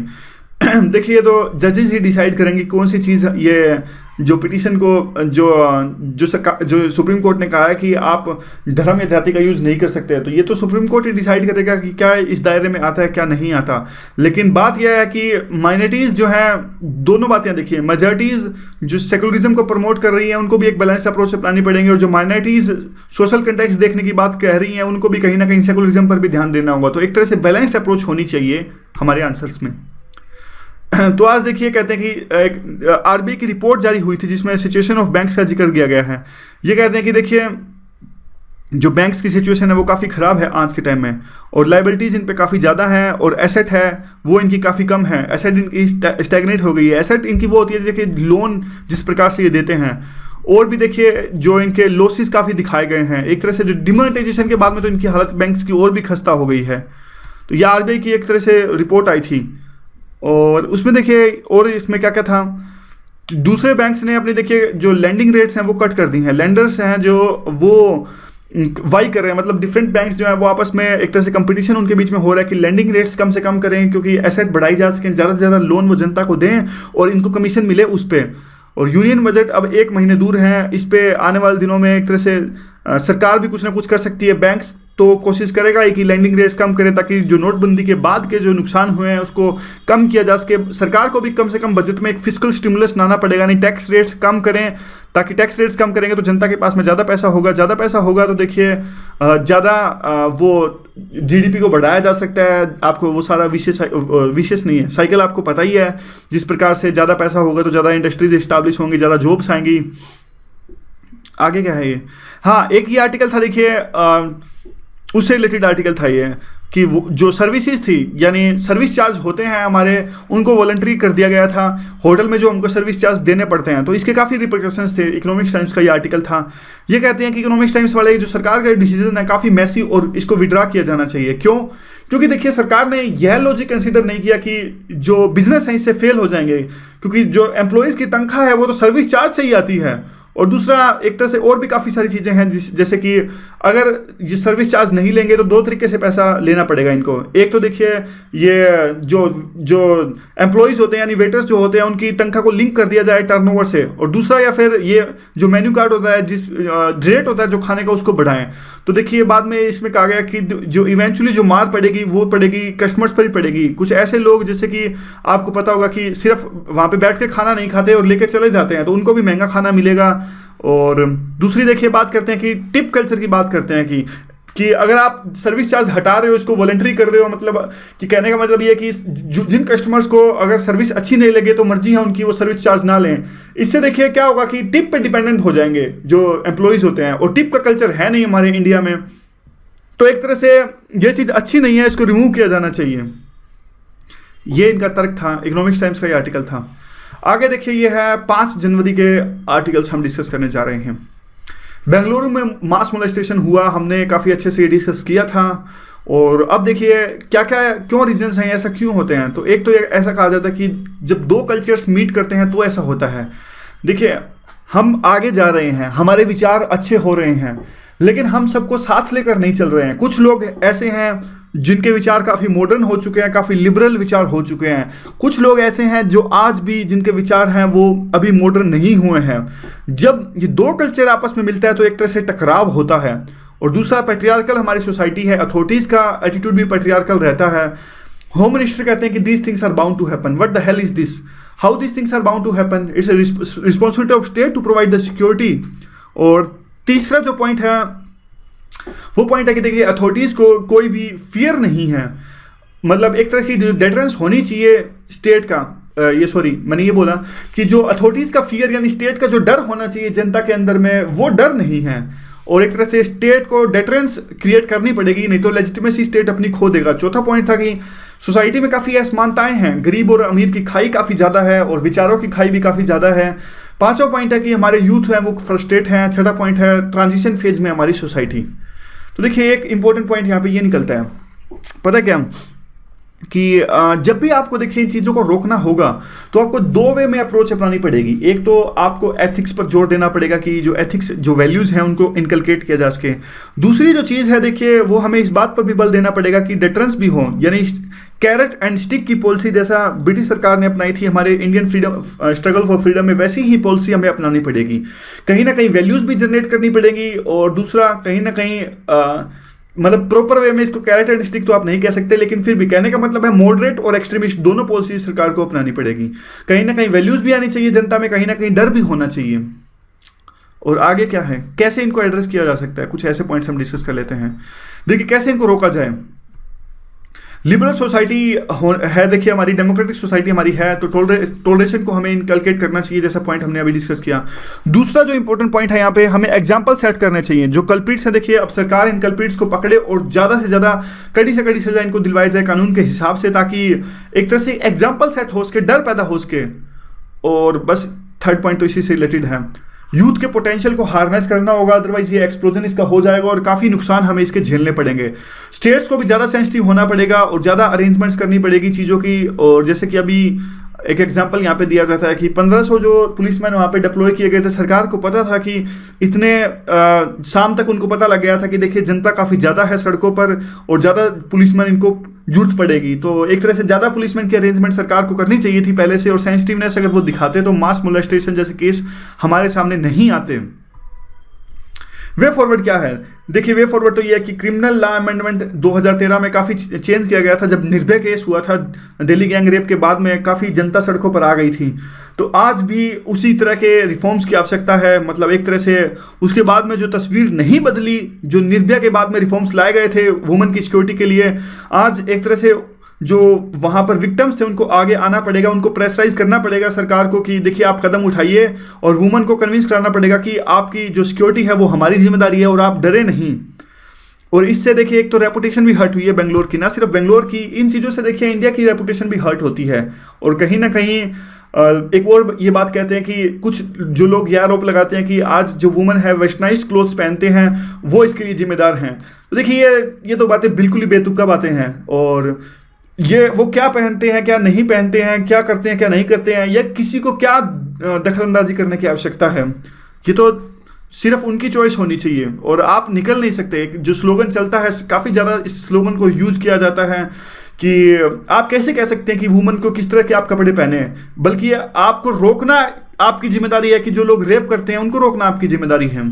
देखिए, तो जजेस ही डिसाइड करेंगे कौन सी चीज़, ये जो पिटीशन को जो सुप्रीम कोर्ट ने कहा है कि आप धर्म या जाति का यूज़ नहीं कर सकते, तो ये तो सुप्रीम कोर्ट ही डिसाइड करेगा कि क्या इस दायरे में आता है क्या नहीं आता। लेकिन बात यह है कि माइनॉरिटीज़ जो है, दोनों बातें देखिए, मेजॉरिटीज़ जो सेकुलरिज्म को प्रमोट कर रही हैं उनको भी एक बैलेंस्ड अप्रोच अपनानी पड़ेंगी, और जो माइनॉरिटीज़ सोशल कंटेक्स्ट देखने की बात कह रही हैं उनको भी कहीं ना कहीं सेकुलरिज्म पर भी ध्यान देना होगा। तो एक तरह से बैलेंस्ड अप्रोच होनी चाहिए हमारे आंसर्स में। तो आज देखिए, कहते हैं कि एक आरबीआई की रिपोर्ट जारी हुई थी जिसमें सिचुएशन ऑफ बैंक्स का जिक्र किया गया है। ये कहते हैं कि देखिए जो बैंक्स की सिचुएशन है वो काफ़ी ख़राब है आज के टाइम में, और लाइबिलिटीज़ इन पे काफ़ी ज़्यादा हैं, और एसेट है वो इनकी काफ़ी कम है, एसेट इनकी स्टैग्नेट हो गई है। एसेट इनकी वो होती है, देखिए लोन जिस प्रकार से ये देते हैं, और भी देखिए जो इनके लॉसेस काफ़ी दिखाए गए हैं। एक तरह से जो डिमोनेटाइजेशन के बाद में तो इनकी हालत बैंक्स की और भी खस्ता हो गई है। तो ये आरबीआई की एक तरह से रिपोर्ट आई थी, और उसमें देखिए और इसमें क्या क्या था, दूसरे बैंक्स ने अपने देखिए जो लेंडिंग रेट्स हैं वो कट कर दी हैं। लेंडर्स हैं जो वो वाई कर रहे हैं, मतलब डिफरेंट बैंक्स जो हैं वो आपस में एक तरह से कंपटीशन उनके बीच में हो रहा है कि लेंडिंग रेट्स कम से कम करें, क्योंकि एसेट बढ़ाई जा सकें, ज़्यादा से ज़्यादा लोन वो जनता को दें और इनको कमीशन मिले उस पर। और यूनियन बजट अब 1 महीने दूर है, इस पे आने वाले दिनों में एक तरह से सरकार भी कुछ ना कुछ कर सकती है। बैंक्स तो कोशिश करेगा कि लैंडिंग रेट्स कम करे ताकि जो नोटबंदी के बाद के जो नुकसान हुए हैं उसको कम किया जा सके। सरकार को भी कम से कम बजट में एक फिस्कल स्टिमुलस लाना पड़ेगा, नहीं टैक्स रेट्स कम करें, ताकि टैक्स रेट्स कम करेंगे तो जनता के पास में ज़्यादा पैसा होगा। ज़्यादा पैसा होगा तो देखिए ज़्यादा वो जीडीपी को बढ़ाया जा सकता है। आपको वो सारा विशेष नहीं है, साइकिल आपको पता ही है। जिस प्रकार से ज़्यादा पैसा होगा तो ज़्यादा इंडस्ट्रीज इस्टाब्लिश होंगी, ज़्यादा जॉब्स आएंगी। आगे क्या है ये, हाँ एक ये आर्टिकल था देखिए, उससे रिलेटेड आर्टिकल था ये कि वो जो सर्विसेज थी, यानी सर्विस चार्ज होते हैं हमारे, उनको वॉलंटरी कर दिया गया था। होटल में जो हमको सर्विस चार्ज देने पड़ते हैं, तो इसके काफ़ी रिपरकशंस थे। इकोनॉमिक्स टाइम्स का ये आर्टिकल था। ये कहते हैं कि इकोनॉमिक्स टाइम्स वाले जो सरकार का डिसीजन है काफ़ी मैसी और इसको विड्रॉ किया जाना चाहिए। क्यों? क्योंकि देखिए सरकार ने यह लॉजिक कंसीडर नहीं किया कि जो बिजनेस है इससे फेल हो जाएंगे, क्योंकि जो एम्प्लॉयज़ की तनख्वाह है वो तो सर्विस चार्ज से ही आती है। और दूसरा एक तरह से और भी काफ़ी सारी चीज़ें हैं जैसे कि अगर ये सर्विस चार्ज नहीं लेंगे तो दो तरीके से पैसा लेना पड़ेगा इनको। एक तो देखिए ये जो एम्प्लॉयज़ होते हैं यानी वेटर्स जो होते हैं उनकी तनख्वाह को लिंक कर दिया जाए टर्नओवर से, और दूसरा या फिर ये जो मेन्यू कार्ड होता है जिस रेट होता है जो खाने का उसको बढ़ाएं। तो देखिए बाद में इसमें कहा गया कि जो इवेंचुअली जो मार पड़ेगी वो पड़ेगी कस्टमर्स पर ही पड़ेगी। कुछ ऐसे लोग जैसे कि आपको पता होगा कि सिर्फ वहाँ पे बैठ के खाना नहीं खाते और लेके चले जाते हैं, तो उनको भी महंगा खाना मिलेगा। और दूसरी देखिए बात करते हैं कि टिप कल्चर की बात करते हैं कि अगर आप सर्विस चार्ज हटा रहे हो, इसको वॉलंटरी कर रहे हो, मतलब कि कहने का मतलब ये है कि जिन कस्टमर्स को अगर सर्विस अच्छी नहीं लगे तो मर्जी है उनकी वो सर्विस चार्ज ना लें। इससे देखिए क्या होगा कि टिप पे डिपेंडेंट हो जाएंगे जो एम्प्लॉयज़ होते हैं, और टिप का कल्चर है नहीं हमारे इंडिया में। तो एक तरह से ये चीज़ अच्छी नहीं है, इसको रिमूव किया जाना चाहिए। ये इनका तर्क था, इकोनॉमिक्स टाइम्स का ये आर्टिकल था। आगे देखिए ये है 5 जनवरी के आर्टिकल्स हम डिस्कस करने जा रहे हैं। बेंगलुरु में मास मोलेस्टेशन हुआ, हमने काफ़ी अच्छे से ये डिस्कस किया था। और अब देखिए क्या क्या क्यों रीजंस हैं, ऐसा क्यों होते हैं। तो एक तो ऐसा कहा जाता है कि जब दो कल्चर्स मीट करते हैं तो ऐसा होता है। देखिए हम आगे जा रहे हैं, हमारे विचार अच्छे हो रहे हैं, लेकिन हम सबको साथ लेकर नहीं चल रहे हैं। कुछ लोग ऐसे हैं जिनके विचार काफ़ी मॉडर्न हो चुके हैं, काफ़ी लिबरल विचार हो चुके हैं। कुछ लोग ऐसे हैं जो आज भी जिनके विचार हैं वो अभी मॉडर्न नहीं हुए हैं। जब ये दो कल्चर आपस में मिलता है तो एक तरह से टकराव होता है। और दूसरा पैट्रियार्कल हमारी सोसाइटी है, अथॉरिटीज़ का एटीट्यूड भी पैट्रियार्कल रहता है। होम मिनिस्टर कहते हैं कि these things are bound to happen. What the hell is this? How these things are bound to happen? It's a responsibility of state to provide the security. और तीसरा जो पॉइंट है वो पॉइंट है कि देखिए अथॉरिटीज़ को कोई भी फियर नहीं है, मतलब एक तरह की जो डेटरेंस होनी चाहिए स्टेट का, मैंने ये बोला कि जो अथॉरिटीज़ का फियर यानी स्टेट का जो डर होना चाहिए जनता के अंदर में, वो डर नहीं है। और एक तरह से स्टेट को डेटरेंस क्रिएट करनी पड़ेगी, नहीं तो लेजिटिमेसी स्टेट अपनी खो देगा। चौथा पॉइंट था कि सोसाइटी में काफ़ी असमानताएं हैं, गरीब और अमीर की खाई काफ़ी ज़्यादा है और विचारों की खाई भी काफ़ी ज़्यादा है। पांचवा पॉइंट है कि हमारे यूथ हैं वो फ्रस्ट्रेट हैं। छठा पॉइंट है ट्रांजिशन फेज में हमारी सोसाइटी। तो देखिए एक इंपॉर्टेंट पॉइंट यहाँ पे ये निकलता है, पता क्या कि जब भी आपको देखिए इन चीज़ों को रोकना होगा तो आपको दो वे में अप्रोच अपनानी पड़ेगी। एक तो आपको एथिक्स पर जोर देना पड़ेगा कि जो एथिक्स जो वैल्यूज़ हैं उनको इनकलकेट किया जा सके। दूसरी जो चीज़ है देखिए वो हमें इस बात पर भी बल देना पड़ेगा कि डेटरेंस भी हो, यानी कैरेट एंड स्टिक की पॉलिसी जैसा ब्रिटिश सरकार ने अपनाई थी हमारे Indian freedom struggle for freedom में, वैसी ही पॉलिसी हमें अपनानी पड़ेगी। कहीं ना कहीं वैल्यूज़ भी जनरेट करनी पड़ेगी और दूसरा कहीं ना कहीं मतलब प्रॉपर वे में इसको कैरेट एंड स्टिक तो आप नहीं कह सकते, लेकिन फिर भी कहने का मतलब है मॉडरेट और एक्सट्रीमिस्ट दोनों पॉलिसी सरकार को अपनानी पड़ेगी। कहीं ना कहीं वैल्यूज़ भी आनी चाहिए जनता में, कहीं ना कहीं डर भी होना चाहिए। और आगे क्या है, कैसे इनको एड्रेस किया जा सकता है, कुछ ऐसे पॉइंट्स हम डिस्कस कर लेते हैं। देखिए कैसे इनको रोका जाए। लिबरल सोसाइटी है, देखिए हमारी डेमोक्रेटिक सोसाइटी हमारी है, तो टॉलरेशन को हमें इनकलकेट करना चाहिए, जैसा पॉइंट हमने अभी डिस्कस किया। दूसरा जो इंपॉर्टेंट पॉइंट है यहाँ पे, हमें एग्जाम्पल सेट करने चाहिए। जो कल्प्रिट्स हैं देखिए अब सरकार इन कल्प्रिट्स को पकड़े और ज़्यादा से ज़्यादा कड़ी से कड़ी सजा इनको दिलवाई जाए कानून के हिसाब से, ताकि एक तरह से एग्जाम्पल सेट हो सके, डर पैदा हो सके। और बस थर्ड पॉइंट तो इसी से रिलेटेड है, यूथ के पोटेंशियल को हार्नेस करना होगा, अदरवाइज ये एक्सप्लोजन इसका हो जाएगा और काफ़ी नुकसान हमें इसके झेलने पड़ेंगे। स्टेट्स को भी ज़्यादा सेंसिटिव होना पड़ेगा और ज़्यादा अरेंजमेंट्स करनी पड़ेगी चीज़ों की। और जैसे कि अभी एक एग्जांपल यहाँ पे दिया जाता है कि 1500 जो पुलिसमैन वहाँ पे डिप्लॉय किए गए थे, सरकार को पता था कि इतने शाम तक उनको पता लग गया था कि देखिए जनता काफ़ी ज़्यादा है सड़कों पर और ज़्यादा पुलिसमैन इनको जरूरत पड़ेगी। तो एक तरह से ज़्यादा पुलिसमैन की अरेंजमेंट सरकार को करनी चाहिए थी पहले से, और सेंसिटिवनेस अगर वो दिखाते तो मास मोलेस्टेशन जैसे केस हमारे सामने नहीं आते। वे फॉरवर्ड क्या है, देखिए वे फॉरवर्ड तो ये है कि क्रिमिनल लॉ अमेंडमेंट 2013 में काफ़ी चेंज किया गया था। जब निर्भया केस हुआ था दिल्ली गैंग रेप के बाद में, काफ़ी जनता सड़कों पर आ गई थी। तो आज भी उसी तरह के रिफॉर्म्स की आवश्यकता है। मतलब एक तरह से उसके बाद में जो तस्वीर नहीं बदली, जो निर्भया के बाद में रिफॉर्म्स लाए गए थे वुमेन की सिक्योरिटी के लिए, आज एक तरह से जो वहाँ पर विक्टिम्स थे उनको आगे आना पड़ेगा, उनको प्रेशराइज करना पड़ेगा सरकार को कि देखिए आप कदम उठाइए, और वुमन को कन्विंस कराना पड़ेगा कि आपकी जो सिक्योरिटी है वो हमारी जिम्मेदारी है और आप डरे नहीं। और इससे देखिए एक तो रेपुटेशन भी हर्ट हुई है बेंगलोर की, ना सिर्फ बेंगलोर की, इन चीज़ों से देखिए इंडिया की रेपुटेशन भी हर्ट होती है। और कहीं ना कहीं एक और ये बात कहते हैं कि कुछ जो लोग यह आरोप लगाते हैं कि आज जो वुमन है वेस्टर्नाइज्ड क्लोथ्स पहनते हैं वो इसके लिए जिम्मेदार हैं। तो देखिए ये तो बातें बिल्कुल ही बेतुका बातें हैं। और ये वो क्या पहनते हैं, क्या नहीं पहनते हैं, क्या करते हैं, क्या नहीं करते हैं, या किसी को क्या दखलंदाजी करने की आवश्यकता है, ये तो सिर्फ उनकी चॉइस होनी चाहिए। और आप निकल नहीं सकते। जो स्लोगन चलता है, काफ़ी ज़्यादा इस स्लोगन को यूज किया जाता है कि आप कैसे कह सकते हैं कि वुमन को किस तरह के आप कपड़े पहने हैं, बल्कि आपको रोकना आपकी जिम्मेदारी है कि जो लोग रेप करते हैं उनको रोकना आपकी जिम्मेदारी है।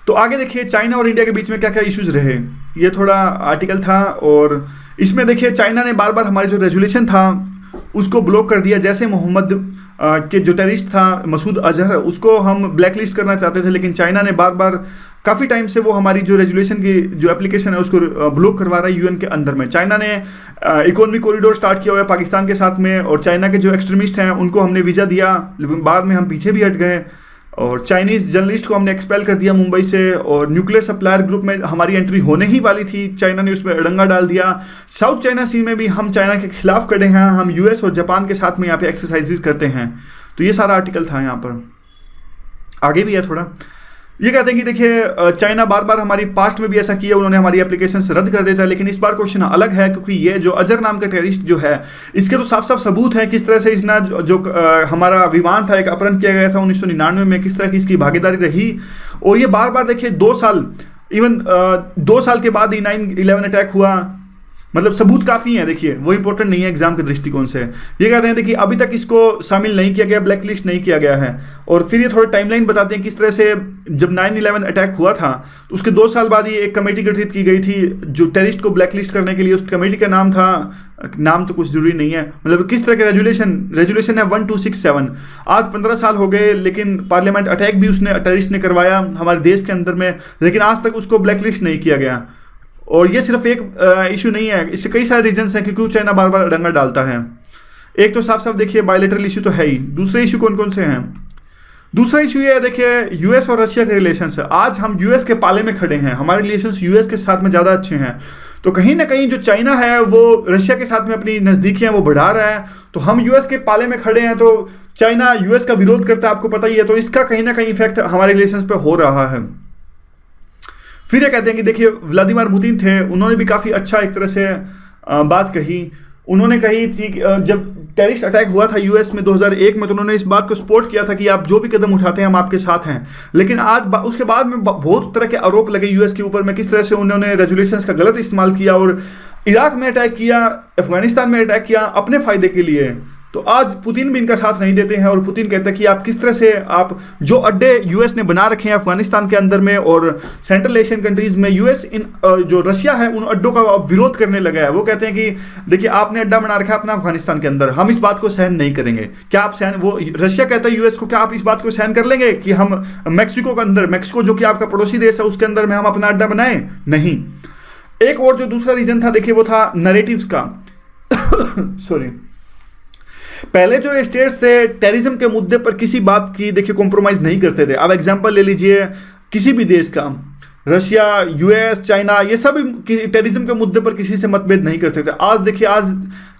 तो आगे देखिए चाइना और इंडिया के बीच में क्या क्या इश्यूज रहे, ये थोड़ा आर्टिकल था। और इसमें देखिए चाइना ने बार बार हमारी जो रेजोल्यूशन था उसको ब्लॉक कर दिया। जैसे मोहम्मद के जो टेररिस्ट था मसूद अजहर, उसको हम ब्लैक लिस्ट करना चाहते थे, लेकिन चाइना ने बार बार काफ़ी टाइम से वो हमारी जो रेजोल्यूशन की जो एप्लीकेशन है उसको ब्लॉक करवा रहा है यूएन के अंदर में। चाइना ने इकोनॉमिक कॉरिडोर स्टार्ट किया हुआ है पाकिस्तान के साथ में, और चाइना के जो एक्सट्रीमिस्ट हैं उनको हमने वीज़ा दिया, लेकिन बाद में हम पीछे भी हट गए। और चाइनीज़ जर्नलिस्ट को हमने एक्सपेल कर दिया मुंबई से, और न्यूक्लियर सप्लायर ग्रुप में हमारी एंट्री होने ही वाली थी, चाइना ने उसमें अड़ंगा डाल दिया। साउथ चाइना सी में भी हम चाइना के खिलाफ खड़े हैं, हम यूएस और जापान के साथ में यहाँ पे एक्सरसाइजेज करते हैं। तो ये सारा आर्टिकल था यहाँ पर। आगे भी है थोड़ा, ये कहते हैं कि देखिए चाइना बार बार हमारी पास्ट में भी ऐसा किया, उन्होंने हमारी एप्लीकेशन रद्द कर देता है, लेकिन इस बार क्वेश्चन अलग है, क्योंकि ये जो अजहर नाम का टेररिस्ट जो है, इसके तो साफ साफ सबूत है किस तरह से इसने जो हमारा विमान था एक अपहरण किया गया था 1999 में, किस तरह की इसकी भागीदारी रही। और ये बार बार देखिए 2 साल, इवन 2 साल के बाद ही 9/11 अटैक हुआ, मतलब सबूत काफ़ी है, देखिए वो इंपॉर्टेंट नहीं है एग्जाम के दृष्टिकोण से। ये कहते हैं देखिए अभी तक इसको शामिल नहीं किया गया, ब्लैक लिस्ट नहीं किया गया है। और फिर ये थोड़ा टाइमलाइन बताते हैं किस तरह से जब 9/11 अटैक हुआ था तो उसके 2 साल बाद ही एक कमेटी गठित की गई थी जो टेररिस्ट को ब्लैक लिस्ट करने के लिए। उस कमेटी का नाम था, नाम तो कुछ जरूरी नहीं है, मतलब किस तरह का रेजुलेशन है 1267। आज 15 साल हो गए, लेकिन पार्लियामेंट अटैक भी उसने टेररिस्ट ने करवाया हमारे देश के अंदर में, लेकिन आज तक उसको ब्लैक लिस्ट नहीं किया गया। और ये सिर्फ एक इशू नहीं है, इससे कई सारे रीजंस हैं कि क्यों चाइना बार बार डंगा डालता है। एक तो साफ साफ देखिए बायलैटरल इशू तो है ही। दूसरे इशू कौन कौन से हैं? दूसरा इशू ये है देखिए यूएस और रशिया के रिलेशंस। आज हम यूएस के पाले में खड़े हैं, हमारे रिलेशंस यूएस के साथ में ज़्यादा अच्छे हैं। तो कहीं ना कहीं जो चाइना है वो रशिया के साथ में अपनी नज़दीकियाँ वो बढ़ा रहा है, तो हम यूएस के पाले में खड़े हैं, तो चाइना यूएस का विरोध करता है, आपको पता ही है। तो इसका कहीं ना कहीं इफेक्ट हमारे रिलेशंस पे हो रहा है। फिर ये कहते हैं कि देखिए व्लादिमीर पुतिन थे, उन्होंने भी काफ़ी अच्छा एक तरह से बात कही। उन्होंने कही थी जब टेररिस्ट अटैक हुआ था यूएस में 2001 में, तो उन्होंने इस बात को सपोर्ट किया था कि आप जो भी कदम उठाते हैं हम आपके साथ हैं। लेकिन आज उसके बाद में बहुत तरह के आरोप लगे यूएस के ऊपर में, किस तरह से उन्होंने रेजुलेशंस का गलत इस्तेमाल किया और इराक में अटैक किया, अफगानिस्तान में अटैक किया अपने फ़ायदे के लिए। तो आज पुतिन भी इनका साथ नहीं देते हैं और पुतिन कहते हैं कि आप किस तरह से आप जो अड्डे यूएस ने बना रखे हैं अफगानिस्तान के अंदर में और सेंट्रल एशियन कंट्रीज़ में, यूएस इन जो रशिया है उन अड्डों का अब विरोध करने लगा है। वो कहते हैं कि देखिए आपने अड्डा बना रखा है अपना अफगानिस्तान के अंदर, हम इस बात को सहन नहीं करेंगे। क्या आप सहन, वो रशिया कहता है यूएस को, क्या आप इस बात को सहन कर लेंगे कि हम मैक्सिको के अंदर, मैक्सिको जो कि आपका पड़ोसी देश है उसके अंदर में हम अपना अड्डा बनाएं? नहीं। एक और जो दूसरा रीजन था देखिए वो था नैरेटिव्स का। सॉरी, पहले जो स्टेट्स थे टेररिज्म के मुद्दे पर किसी बात की देखिए कॉम्प्रोमाइज़ नहीं करते थे। अब एग्जांपल ले लीजिए किसी भी देश का, रशिया, यूएस, चाइना, ये सब टेररिज्म के मुद्दे पर किसी से मतभेद नहीं कर सकते। आज देखिए आज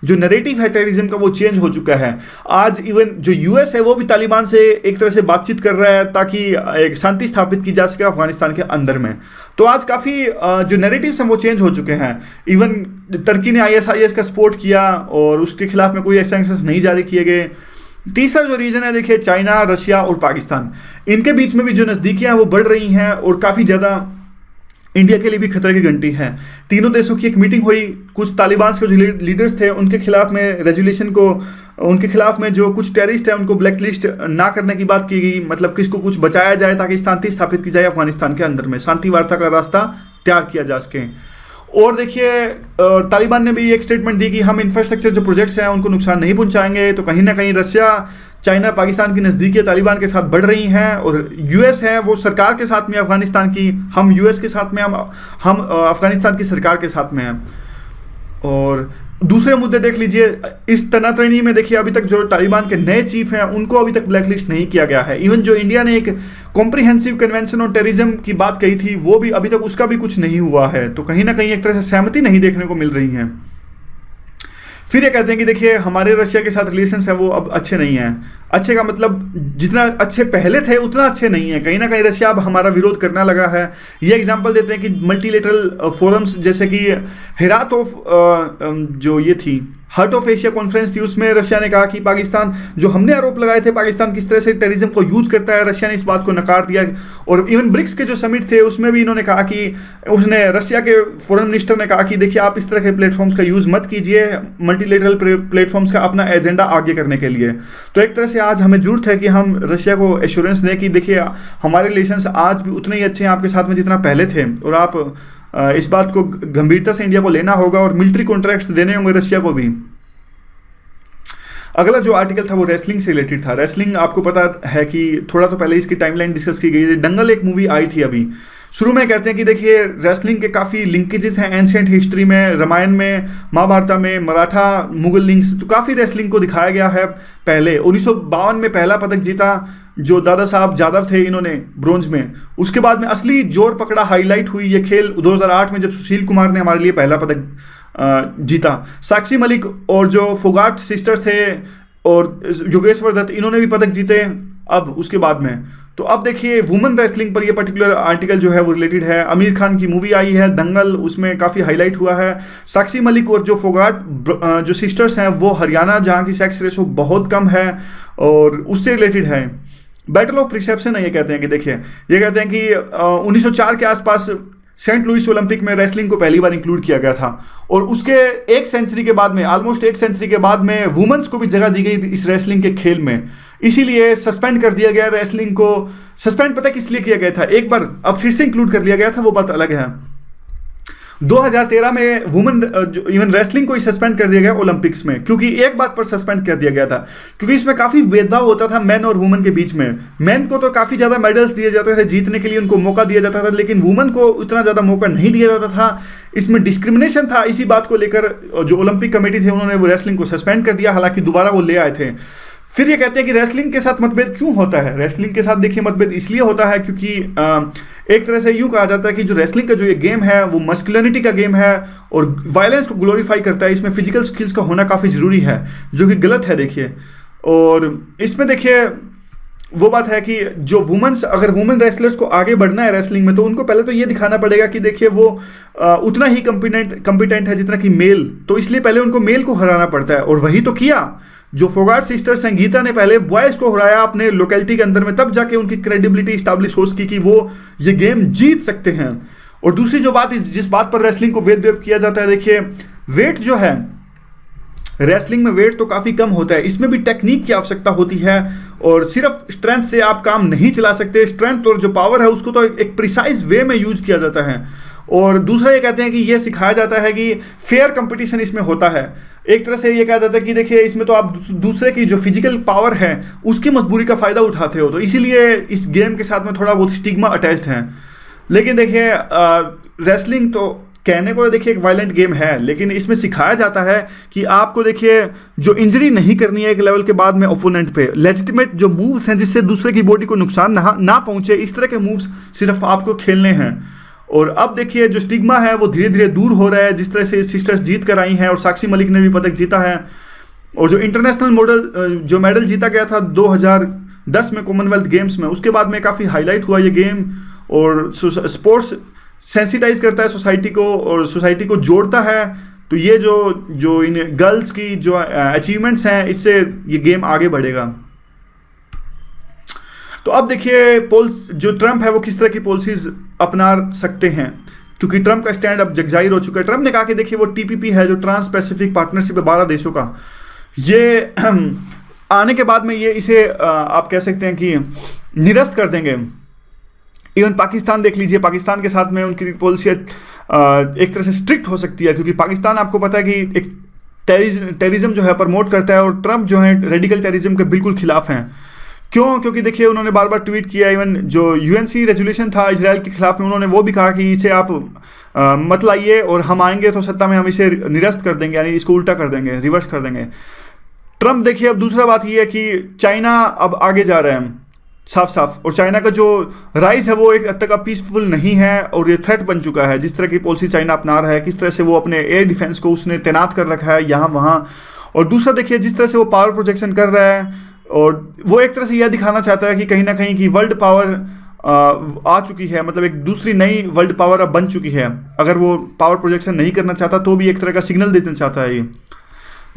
जो नैरेटिव है टेररिज्म का वो चेंज हो चुका है। आज इवन जो यूएस है वो भी तालिबान से एक तरह से बातचीत कर रहा है ताकि एक शांति स्थापित की जा सके अफगानिस्तान के अंदर में। तो आज काफ़ी जो नैरेटिव्स हैं वो चेंज हो चुके हैं। इवन तुर्की ने आईएसआईएस का सपोर्ट किया और उसके खिलाफ में कोई सैंक्शंस नहीं जारी किए गए। तीसरा जो रीजन है देखिए चाइना, रशिया और पाकिस्तान, इनके बीच में भी जो नज़दीकियाँ वो बढ़ रही हैं और काफ़ी ज़्यादा इंडिया के लिए भी खतरे की घंटी है। तीनों देशों की एक मीटिंग हुई, कुछ तालिबान के जो लीडर्स थे उनके खिलाफ में रेजुलेशन को, उनके खिलाफ में जो कुछ टेररिस्ट हैं उनको ब्लैक लिस्ट ना करने की बात की गई, मतलब किसको कुछ बचाया जाए ताकि शांति स्थापित की जाए अफगानिस्तान के अंदर में, शांति वार्ता का रास्ता तैयार किया जा सके। और देखिए तालिबान ने भी एक स्टेटमेंट दी कि हम इंफ्रास्ट्रक्चर जो प्रोजेक्ट्स हैं उनको नुकसान नहीं पहुंचाएंगे। तो कहीं ना कहीं रशिया, चाइना, पाकिस्तान की नज़दीकियाँ तालिबान के साथ बढ़ रही हैं और यूएस है वो सरकार के साथ में अफगानिस्तान की, हम यूएस के साथ में, हम अफगानिस्तान की सरकार के साथ में हैं। और दूसरे मुद्दे देख लीजिए, इस तनातनी में देखिए अभी तक जो तालिबान के नए चीफ हैं उनको अभी तक ब्लैक लिस्ट नहीं किया गया है। इवन जो इंडिया ने एक कॉम्प्रिहेंसिव कन्वेंशन ऑन टेररिज्म की बात कही थी वो भी अभी तक उसका भी कुछ नहीं हुआ है। तो कहीं ना कहीं एक तरह से सहमति नहीं देखने को मिल रही है। फिर ये कहते हैं कि देखिए हमारे रशिया के साथ रिलेशंस है वो अब अच्छे नहीं हैं। अच्छे का मतलब जितना अच्छे पहले थे उतना अच्छे नहीं है। कहीं ना कहीं रशिया अब हमारा विरोध करने लगा है। ये एग्जांपल देते हैं कि मल्टीलेटरल फोरम्स जैसे कि हेरात ऑफ जो ये थी हार्ट ऑफ एशिया कॉन्फ्रेंस थी, उसमें रशिया ने कहा कि पाकिस्तान, जो हमने आरोप लगाए थे पाकिस्तान किस तरह से टेररिज्म को यूज करता है, रशिया ने इस बात को नकार दिया। और इवन ब्रिक्स के जो समिट थे उसमें भी इन्होंने कहा कि उसने, रशिया के फॉरेन मिनिस्टर ने कहा कि देखिए आप इस तरह के प्लेटफॉर्म्स का यूज़ मत कीजिए मल्टीलेटरल प्लेटफॉर्म्स का अपना एजेंडा आगे करने के लिए। तो एक तरह से आज हमें जरूरत है कि हम रशिया को एश्योरेंस दें कि देखिए हमारे रिलेशंस आज भी उतने ही अच्छे हैं आपके साथ में जितना पहले थे, और आप इस बात को गंभीरता से इंडिया को लेना होगा और मिलिट्री कॉन्ट्रैक्ट्स देने होंगे रशिया को भी। अगला जो आर्टिकल था वो रेसलिंग से रिलेटेड था। रेसलिंग आपको पता है कि थोड़ा तो पहले इसकी टाइमलाइन डिस्कस की गई थी। दंगल एक मूवी आई थी अभी, शुरू में कहते हैं कि देखिए रेसलिंग के काफ़ी लिंकेजेस हैं एंशिएंट हिस्ट्री में, रामायण में, महाभारत में, मराठा मुगल लिंक्स, तो काफ़ी रेसलिंग को दिखाया गया है। पहले 1952 में पहला पदक जीता जो दादा साहब जादव थे इन्होंने ब्रोंज में। उसके बाद में असली जोर पकड़ा, हाईलाइट हुई ये खेल 2008 में जब सुशील कुमार ने हमारे लिए पहला पदक जीता। साक्षी मलिक और जो फोगाट सिस्टर्स थे और योगेश्वर दत्त, इन्होंने भी पदक जीते अब उसके बाद में। तो अब देखिए वुमेन रेसलिंग पर ये पर्टिकुलर आर्टिकल जो है वो रिलेटेड है। आमिर खान की मूवी आई है दंगल, उसमें काफ़ी हाईलाइट हुआ है। साक्षी मलिक और जो फोगाट जो सिस्टर्स हैं वो हरियाणा, जहाँ की सेक्स रेशो बहुत कम है और उससे रिलेटेड है। बैटल ऑफ प्रिसेप्शन है ये कहते हैं कि देखिए, ये कहते हैं कि 1904 के आसपास सेंट लुइस ओलंपिक में रेसलिंग को पहली बार इंक्लूड किया गया था। और उसके एक सेंचुरी के बाद में, ऑलमोस्ट एक सेंचुरी के बाद में, वुमेन्स को भी जगह दी गई इस रेसलिंग के खेल में। इसीलिए सस्पेंड कर दिया गया रेसलिंग को। सस्पेंड पता किस लिए किया गया था, एक बार अब फिर से इंक्लूड कर लिया गया था, वो बात अलग है। 2013 में वुमेन इवन रेसलिंग को ही सस्पेंड कर दिया गया ओलंपिक्स में, क्योंकि एक बात पर सस्पेंड कर दिया गया था, क्योंकि इसमें काफ़ी भेदभाव होता था मेन और वुमेन के बीच में। मेन को तो काफ़ी ज़्यादा मेडल्स दिए जाते थे, जीतने के लिए उनको मौका दिया जाता था, लेकिन वुमेन को उतना ज़्यादा मौका नहीं दिया जाता था। इसमें डिस्क्रिमिनेशन था। इसी बात को लेकर जो ओलंपिक कमेटी थे उन्होंने वो रेसलिंग को सस्पेंड कर दिया, हालांकि दोबारा वो ले आए थे। फिर ये कहते हैं कि रेसलिंग के साथ मतभेद क्यों होता है। रेसलिंग के साथ देखिए मतभेद इसलिए होता है क्योंकि एक तरह से यूँ कहा जाता है कि जो रेसलिंग का जो ये गेम है वो मस्कुलिनिटी का गेम है और वायलेंस को ग्लोरीफाई करता है। इसमें फिजिकल स्किल्स का होना काफ़ी ज़रूरी है, जो कि गलत है देखिए। और इसमें देखिए वो बात है कि जो अगर वुमेन रेसलर्स को आगे बढ़ना है रेसलिंग में, तो उनको पहले तो ये दिखाना पड़ेगा कि देखिए वो उतना ही कम्पिटेंट है जितना कि मेल। तो इसलिए पहले उनको मेल को हराना पड़ता है, और वही तो किया। जो फोगाट सिस्टर्स हैं, गीता ने पहले बॉयज़ को हराया अपने लोकेलिटी के अंदर में, तब जाके उनकी क्रेडिबिलिटी इस्टेब्लिश हो सकी कि वो ये गेम जीत सकते हैं। और दूसरी जो बात, जिस बात पर रेसलिंग को वेट किया जाता है, देखिए वेट जो है रेसलिंग में वेट तो काफ़ी कम होता है। इसमें भी टेक्निक की आवश्यकता होती है, और सिर्फ स्ट्रेंथ से आप काम नहीं चला सकते। स्ट्रेंथ और जो पावर है उसको तो एक प्रिसाइज वे में यूज किया जाता है। और दूसरा ये कहते हैं कि ये सिखाया जाता है कि फेयर कंपटीशन इसमें होता है। एक तरह से ये कहा जाता है कि देखिए इसमें तो आप दूसरे की जो फिजिकल पावर है उसकी मजबूरी का फ़ायदा उठाते हो, तो इसीलिए इस गेम के साथ में थोड़ा बहुत स्टिग्मा अटैच्ड है। लेकिन देखिए रेसलिंग तो कहने को देखिए एक वायलेंट गेम है, लेकिन इसमें सिखाया जाता है कि आपको देखिए जो इंजरी नहीं करनी है एक लेवल के बाद में ओपोनेंट पे। लेजिटिमेट जो मूव्स हैं जिससे दूसरे की बॉडी को नुकसान ना पहुंचे, इस तरह के मूव्स सिर्फ आपको खेलने हैं। और अब देखिए जो स्टिग्मा है वो धीरे धीरे दूर हो रहा है, जिस तरह से सिस्टर्स जीत कर आई हैं, और साक्षी मलिक ने भी पदक जीता है। और जो इंटरनेशनल जो मेडल जीता गया था 2010 में कॉमनवेल्थ गेम्स में, उसके बाद में काफ़ी हाईलाइट हुआ ये गेम। और स्पोर्ट्स सेंसिटाइज करता है सोसाइटी को, और सोसाइटी को जोड़ता है। तो ये जो इन गर्ल्स की जो अचीवमेंट्स हैं, इससे ये गेम आगे बढ़ेगा। तो अब देखिए जो ट्रंप है वो किस तरह की पॉलिसीज अपना सकते हैं, क्योंकि ट्रंप का स्टैंड अब जगजाहिर हो चुका है। ट्रंप ने कहा कि देखिए वो TPP है, जो ट्रांस पैसिफिक पार्टनरशिप है 12 देशों का, ये आने के बाद में ये इसे आप कह सकते हैं कि निरस्त कर देंगे। इवन पाकिस्तान देख लीजिए, पाकिस्तान के साथ में उनकी पॉलिसी एक तरह से स्ट्रिक्ट हो सकती है, क्योंकि पाकिस्तान आपको पता है कि एक टेररिज्म जो है प्रमोट करता है, और ट्रंप जो है रेडिकल टेररिज्म के बिल्कुल खिलाफ हैं। क्यों? क्योंकि देखिए उन्होंने बार बार ट्वीट किया। इवन जो UNC रेजोल्यूशन था इजराइल के खिलाफ में, उन्होंने वो भी कहा कि इसे आप मत लाइए, और हम आएंगे तो सत्ता में हम इसे निरस्त कर देंगे, यानी इसको उल्टा कर देंगे, रिवर्स कर देंगे। ट्रंप देखिए अब दूसरा बात ये है कि चाइना अब आगे जा रहा है साफ साफ, और चाइना का जो राइज है वो एक हद तक अब पीसफुल नहीं है, और ये थ्रेट बन चुका है। जिस तरह की पॉलिसी चाइना अपना रहा है, किस तरह से वो अपने एयर डिफेंस को उसने तैनात कर रखा है यहाँ वहाँ। और दूसरा देखिए जिस तरह से वो पावर प्रोजेक्शन कर रहा है, और वो एक तरह से यह दिखाना चाहता है कि कहीं ना कहीं की वर्ल्ड पावर आ चुकी है, मतलब एक दूसरी नई वर्ल्ड पावर अब बन चुकी है। अगर वो पावर प्रोजेक्शन नहीं करना चाहता तो भी एक तरह का सिग्नल देना चाहता है ये।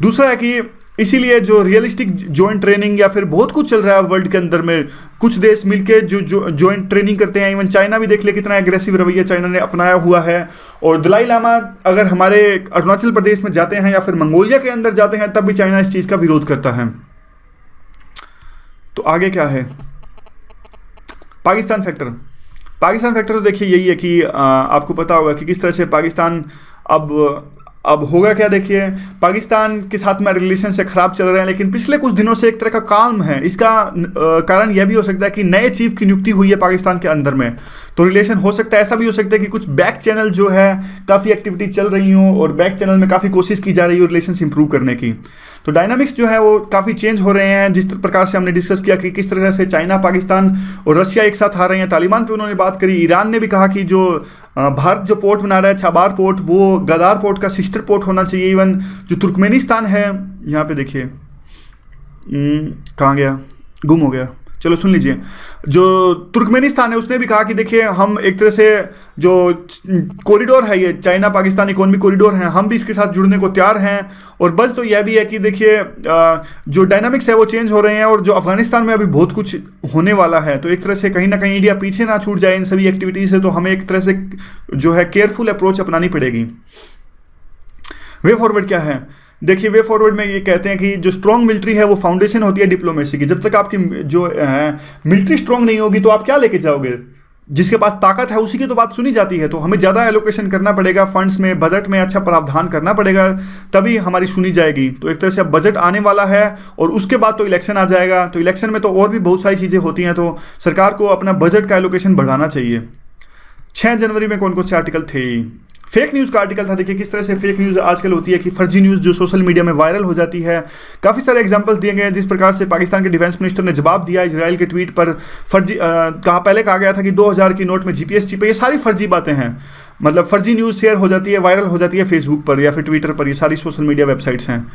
दूसरा है कि इसीलिए जो रियलिस्टिक जॉइंट ट्रेनिंग या फिर बहुत कुछ चल रहा है वर्ल्ड के अंदर में, कुछ देश मिलके जो जॉइंट ट्रेनिंग करते हैं। इवन चाइना भी देख ले कितना एग्रेसिव रवैया चाइना ने अपनाया हुआ है। और दलाई लामा अगर हमारे अरुणाचल प्रदेश में जाते हैं या फिर मंगोलिया के अंदर जाते हैं, तब भी चाइना इस चीज़ का विरोध करता है। तो आगे क्या है? पाकिस्तान फैक्टर तो देखिए यही है कि आपको पता होगा कि किस तरह से पाकिस्तान अब होगा क्या। देखिए पाकिस्तान के साथ में रिलेशन से ख़राब चल रहे हैं, लेकिन पिछले कुछ दिनों से एक तरह का काम है। इसका कारण यह भी हो सकता है कि नए चीफ की नियुक्ति हुई है पाकिस्तान के अंदर में, तो रिलेशन हो सकता है। ऐसा भी हो सकता है कि कुछ बैक चैनल जो है काफ़ी एक्टिविटी चल रही हो, और बैक चैनल में काफ़ी कोशिश की जा रही हो रिलेशन इंप्रूव करने की। तो डायनामिक्स जो है वो काफ़ी चेंज हो रहे हैं। जिस प्रकार से हमने डिस्कस किया कि किस तरह से चाइना, पाकिस्तान और रशिया एक साथ आ रहे हैं। तालिबान पे उन्होंने बात करी। ईरान ने भी कहा कि जो भारत जो पोर्ट बना रहा है छाबार पोर्ट, वो गदार पोर्ट का सिस्टर पोर्ट होना चाहिए। इवन जो तुर्कमेनिस्तान है, यहाँ पे देखिए कहाँ गया, गुम हो गया, चलो सुन लीजिए। जो तुर्कमेनिस्तान है उसने भी कहा कि देखिए हम एक तरह से जो कॉरिडोर है, ये चाइना पाकिस्तान इकोनॉमिक कॉरिडोर है, हम भी इसके साथ जुड़ने को तैयार हैं। और बस तो यह भी है कि देखिए जो डायनामिक्स है वो चेंज हो रहे हैं, और जो अफगानिस्तान में अभी बहुत कुछ होने वाला है, तो एक तरह से कहीं ना कहीं इंडिया पीछे ना छूट जाए इन सभी एक्टिविटीज से, तो हमें एक तरह से जो है केयरफुल अप्रोच अपनानी पड़ेगी। वे फॉरवर्ड क्या है? देखिए वे फॉरवर्ड में ये कहते हैं कि जो स्ट्रॉन्ग मिलिट्री है वो फाउंडेशन होती है डिप्लोमेसी की। जब तक आपकी जो मिलिट्री स्ट्रॉन्ग नहीं होगी तो आप क्या लेके जाओगे? जिसके पास ताकत है उसी की तो बात सुनी जाती है। तो हमें ज़्यादा एलोकेशन करना पड़ेगा फंड्स में, बजट में अच्छा प्रावधान करना पड़ेगा, तभी हमारी सुनी जाएगी। तो एक तरह से अब बजट आने वाला है और उसके बाद तो इलेक्शन आ जाएगा, तो इलेक्शन में तो और भी बहुत सारी चीज़ें होती हैं, तो सरकार को अपना बजट का एलोकेशन बढ़ाना चाहिए। 6 जनवरी में कौन कौन से आर्टिकल थे? फेक न्यूज़ का आर्टिकल था। देखिए किस तरह से फेक न्यूज़ आजकल होती है कि फर्जी न्यूज़ जो सोशल मीडिया में वायरल हो जाती है। काफ़ी सारे एग्जांपल्स दिए गए हैं जिस प्रकार से पाकिस्तान के डिफेंस मिनिस्टर ने जवाब दिया इजराइल के ट्वीट पर। पहले कहा गया था कि 2000 की नोट में जीपीएस चिप है। ये सारी फर्जी बातें हैं, मतलब फर्जी न्यूज़ शेयर हो जाती है, वायरल हो जाती है फेसबुक पर या फिर ट्विटर पर। ये सारी सोशल मीडिया वेबसाइट्स हैं।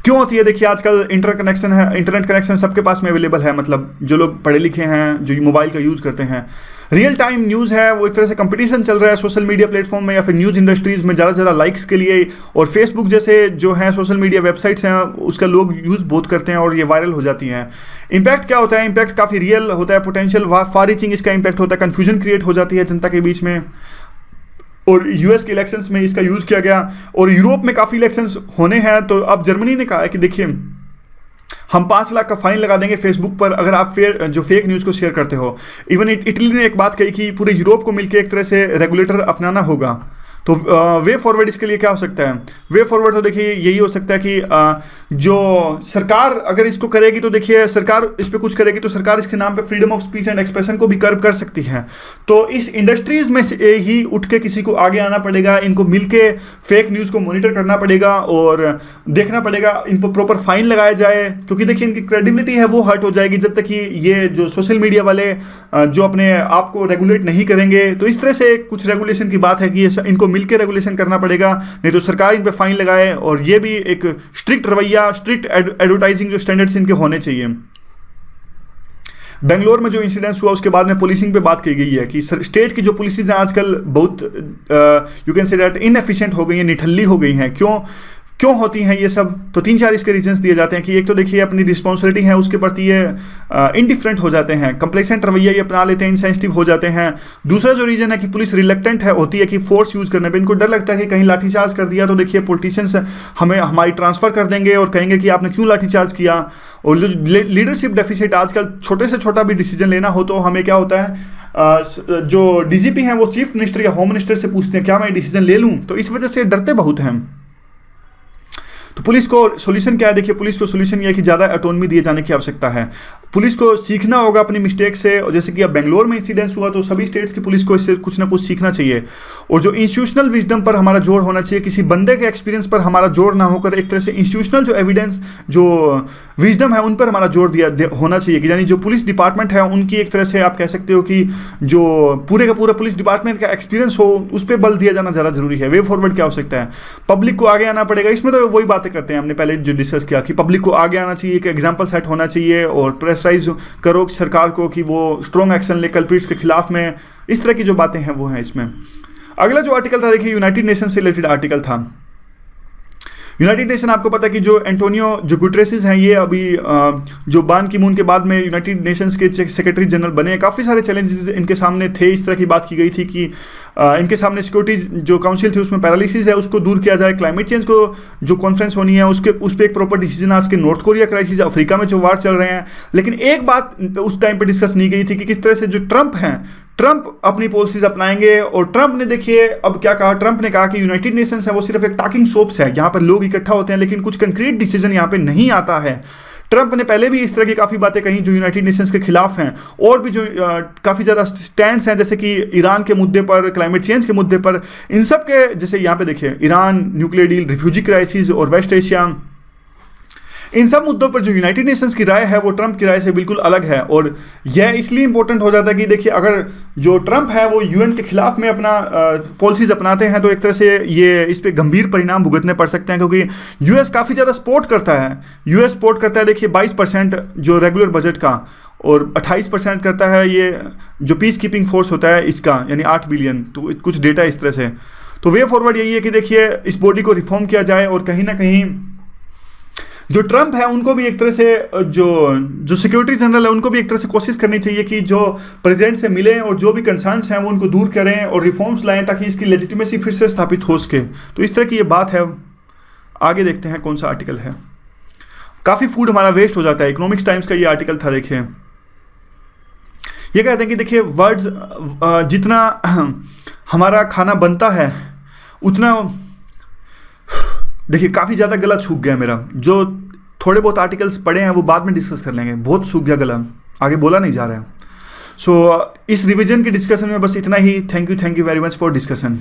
क्यों होती है? देखिए आजकल इंटरनेट कनेक्शन सबके पास में अवेलेबल है, मतलब जो लोग पढ़े लिखे हैं, जो मोबाइल का यूज़ करते हैं। रियल टाइम न्यूज़ है, वो एक तरह से कंपटीशन चल रहा है सोशल मीडिया प्लेटफॉर्म में या फिर न्यूज़ इंडस्ट्रीज़ में ज़्यादा से ज़्यादा लाइक्स के लिए। और फेसबुक जैसे जो है सोशल मीडिया वेबसाइट्स हैं उसका लोग यूज़ बहुत करते हैं और ये वायरल हो जाती हैं। इम्पैक्ट क्या होता है? इम्पैक्ट काफ़ी रियल होता है, पोटेंशियल फार रीचिंग इसका इम्पैक्ट होता है, कन्फ्यूजन क्रिएट हो जाती है जनता के बीच में। और यूएस के इलेक्शंस में इसका यूज़ किया गया, और यूरोप में काफ़ी इलेक्शंस होने हैं। तो अब जर्मनी ने कहा है कि देखिए हम 5 लाख का फाइन लगा देंगे फेसबुक पर अगर आप जो फेक न्यूज़ को शेयर करते हो। इवन इटली ने एक बात कही कि पूरे यूरोप को मिलकर एक तरह से रेगुलेटर अपनाना होगा। तो वे फॉरवर्ड इसके लिए क्या हो सकता है? वे फॉरवर्ड तो देखिए यही हो सकता है कि जो सरकार अगर इसको करेगी तो देखिए सरकार इस पर कुछ करेगी तो सरकार इसके नाम पे freedom of speech and expression को भी कर्व कर सकती है। तो इस इंडस्ट्रीज में से ही उठ के किसी को आगे आना पड़ेगा, इनको मिलके फेक न्यूज़ को मॉनिटर करना पड़ेगा और देखना पड़ेगा, इनको प्रॉपर फाइन लगाया जाए, क्योंकि देखिए इनकी क्रेडिबिलिटी है वो हर्ट हो जाएगी जब तक कि ये जो सोशल मीडिया वाले जो अपने आप को रेगुलेट नहीं करेंगे। तो इस तरह से कुछ रेगुलेशन की बात है कि इनको मिलकर रेगुलेशन करना पड़ेगा, नहीं तो सरकार इन पे फाइन लगाए। और ये भी एक स्ट्रिक्ट रवैया, स्ट्रिक्ट एडवर्टाइजिंग जो स्टैंडर्ड्स इनके होने चाहिए। बेंगलोर में जो इंसिडेंस हुआ उसके बाद में पुलिसिंग पे बात की गई है कि स्टेट की जो पुलिसेस हैं आजकल बहुत you can say that inefficient हो गई हैं, निठल्ली हो गई हैं। क्यों होती हैं ये सब? तो 3-4 इसके रीजंस दिए जाते हैं कि एक तो देखिए अपनी रिस्पॉन्सिबिलिटी है उसके प्रति ये इनडिफरेंट हो जाते हैं, कंप्लेसेंट रवैया ये अपना लेते हैं, इनसेंसिटिव हो जाते हैं। दूसरा जो रीजन है कि पुलिस रिलक्टेंट होती है कि फोर्स यूज़ करने पे, इनको डर लगता है कि कहीं लाठीचार्ज कर दिया तो देखिए पॉलिटिशियंस हमारी ट्रांसफ़र कर देंगे और कहेंगे कि आपने क्यों लाठीचार्ज किया। और जो लीडरशिप डेफिसिट आजकल छोटे से छोटा भी डिसीजन लेना हो तो हमें क्या होता है, जो डीजीपी हैं वो चीफ मिनिस्टर या होम मिनिस्टर से पूछते हैं क्या मैं डिसीजन ले लूँ, तो इस वजह से डरते बहुत हैं। तो पुलिस को सोल्यूशन क्या है? देखिए पुलिस को सोल्यूशन ये है कि ज़्यादा ऑटोनॉमी दिए जाने की आवश्यकता है। पुलिस को सीखना होगा अपनी मिस्टेक से, और जैसे कि अब बेंगलोर में इंसिडेंस हुआ तो सभी स्टेट्स की पुलिस को इससे कुछ ना कुछ सीखना चाहिए। और जो इंस्टीट्यूशनल विजडम पर हमारा जोर होना चाहिए, किसी बंदे के एक्सपीरियंस पर हमारा जोर ना होकर एक तरह से इंस्टीट्यूशनल जो एविडेंस, जो विजडम है उन पर हमारा जोर होना चाहिए। कि यानी जो पुलिस डिपार्टमेंट है उनकी एक तरह से आप कह सकते हो कि जो पूरे का पूरा पुलिस डिपार्टमेंट का एक्सपीरियंस हो उस पर बल दिया जाना ज़्यादा जरूरी है। वे फॉरवर्ड क्या हो सकता है? पब्लिक को आगे आना पड़ेगा। इसमें तो वही बातें करते हैं हमने पहले जो डिस्कस किया कि पब्लिक को आगे आना चाहिए, एक एग्जाम्पल सेट होना चाहिए और प्रेशराइज करो सरकार को कि वो स्ट्रॉन्ग एक्शन ले कल्प्रिट्स के खिलाफ में। इस तरह की जो बातें हैं वो हैं इसमें। अगला जो आर्टिकल था देखिए यूनाइटेड नेशन से रिलेटेड आर्टिकल था। यूनाइटेड नेशन आपको पता है कि जो एंटोनियो जो गुटेरेस हैं ये अभी जो बान की मून के बाद में यूनाइटेड नेशंस के सेक्रेटरी जनरल बने। काफ़ी सारे चैलेंजेस इनके सामने थे। इस तरह की बात की गई थी कि इनके सामने सिक्योरिटी जो काउंसिल थी उसमें पैरालिसिस है, उसको दूर किया जाए। क्लाइमेट चेंज को जो कॉन्फ्रेंस होनी है उस पर एक प्रॉपर डिसीजन आज के नॉर्थ कोरिया क्राइसिस, अफ्रीका में जो वार चल रहे हैं। लेकिन एक बात उस टाइम पे डिस्कस नहीं गई थी कि किस तरह से जो ट्रंप हैं, ट्रंप अपनी पॉलिसीज अपनाएंगे। और ट्रंप ने देखिए अब क्या कहा, ट्रंप ने कहा कि यूनाइटेड नेशंस है वो सिर्फ एक टॉकिंग सोप्स है, यहाँ पर लोग इकट्ठा होते हैं लेकिन कुछ कंक्रीट डिसीजन यहाँ पे नहीं आता है। ट्रंप ने पहले भी इस तरह की काफ़ी बातें कही जो यूनाइटेड नेशंस के खिलाफ हैं, और भी जो काफ़ी ज़्यादा स्टैंड्स हैं जैसे कि ईरान के मुद्दे पर, क्लाइमेट चेंज के मुद्दे पर। इन सब के जैसे यहाँ पे देखिए Iran, nuclear deal, refugee crisis और वेस्ट एशिया, इन सब मुद्दों पर जो यूनाइटेड नेशंस की राय है वो ट्रंप की राय से बिल्कुल अलग है, और यह इसलिए इंपॉर्टेंट हो जाता है कि देखिए अगर जो ट्रंप है वो यूएन के खिलाफ में अपना पॉलिसीज अपनाते हैं तो एक तरह से ये इस पे गंभीर परिणाम भुगतने पड़ सकते हैं, क्योंकि यूएस काफ़ी ज़्यादा सपोर्ट करता है। यूएस सपोर्ट करता है देखिए 22% जो रेगुलर बजट का, और 28% करता है ये जो पीस कीपिंग फोर्स होता है इसका, यानी 8 बिलियन। तो कुछ डेटा इस तरह से। तो वे फॉरवर्ड यही है कि देखिए इस बॉडी को रिफॉर्म किया जाए, और कहीं ना कहीं जो ट्रंप है उनको भी एक तरह से जो सिक्योरिटी जनरल है उनको भी एक तरह से कोशिश करनी चाहिए कि जो प्रेसिडेंट से मिलें और जो भी कंसर्न्स हैं वो उनको दूर करें और रिफॉर्म्स लाएं ताकि इसकी लेजिटिमेसी फिर से स्थापित हो सके। तो इस तरह की ये बात है। आगे देखते हैं कौन सा आर्टिकल है। काफ़ी फूड हमारा वेस्ट हो जाता है, इकोनॉमिक्स टाइम्स का ये आर्टिकल था। देखिए ये कहते हैं कि देखिए वर्ड्स जितना हमारा खाना बनता है उतना, देखिए काफ़ी ज़्यादा गला सूख गया मेरा। जो थोड़े बहुत आर्टिकल्स पढ़े हैं वो बाद में डिस्कस कर लेंगे, बहुत सूख गया गला, आगे बोला नहीं जा रहा है। सो इस रिवीजन के डिस्कशन में बस इतना ही। Thank you very much for discussion.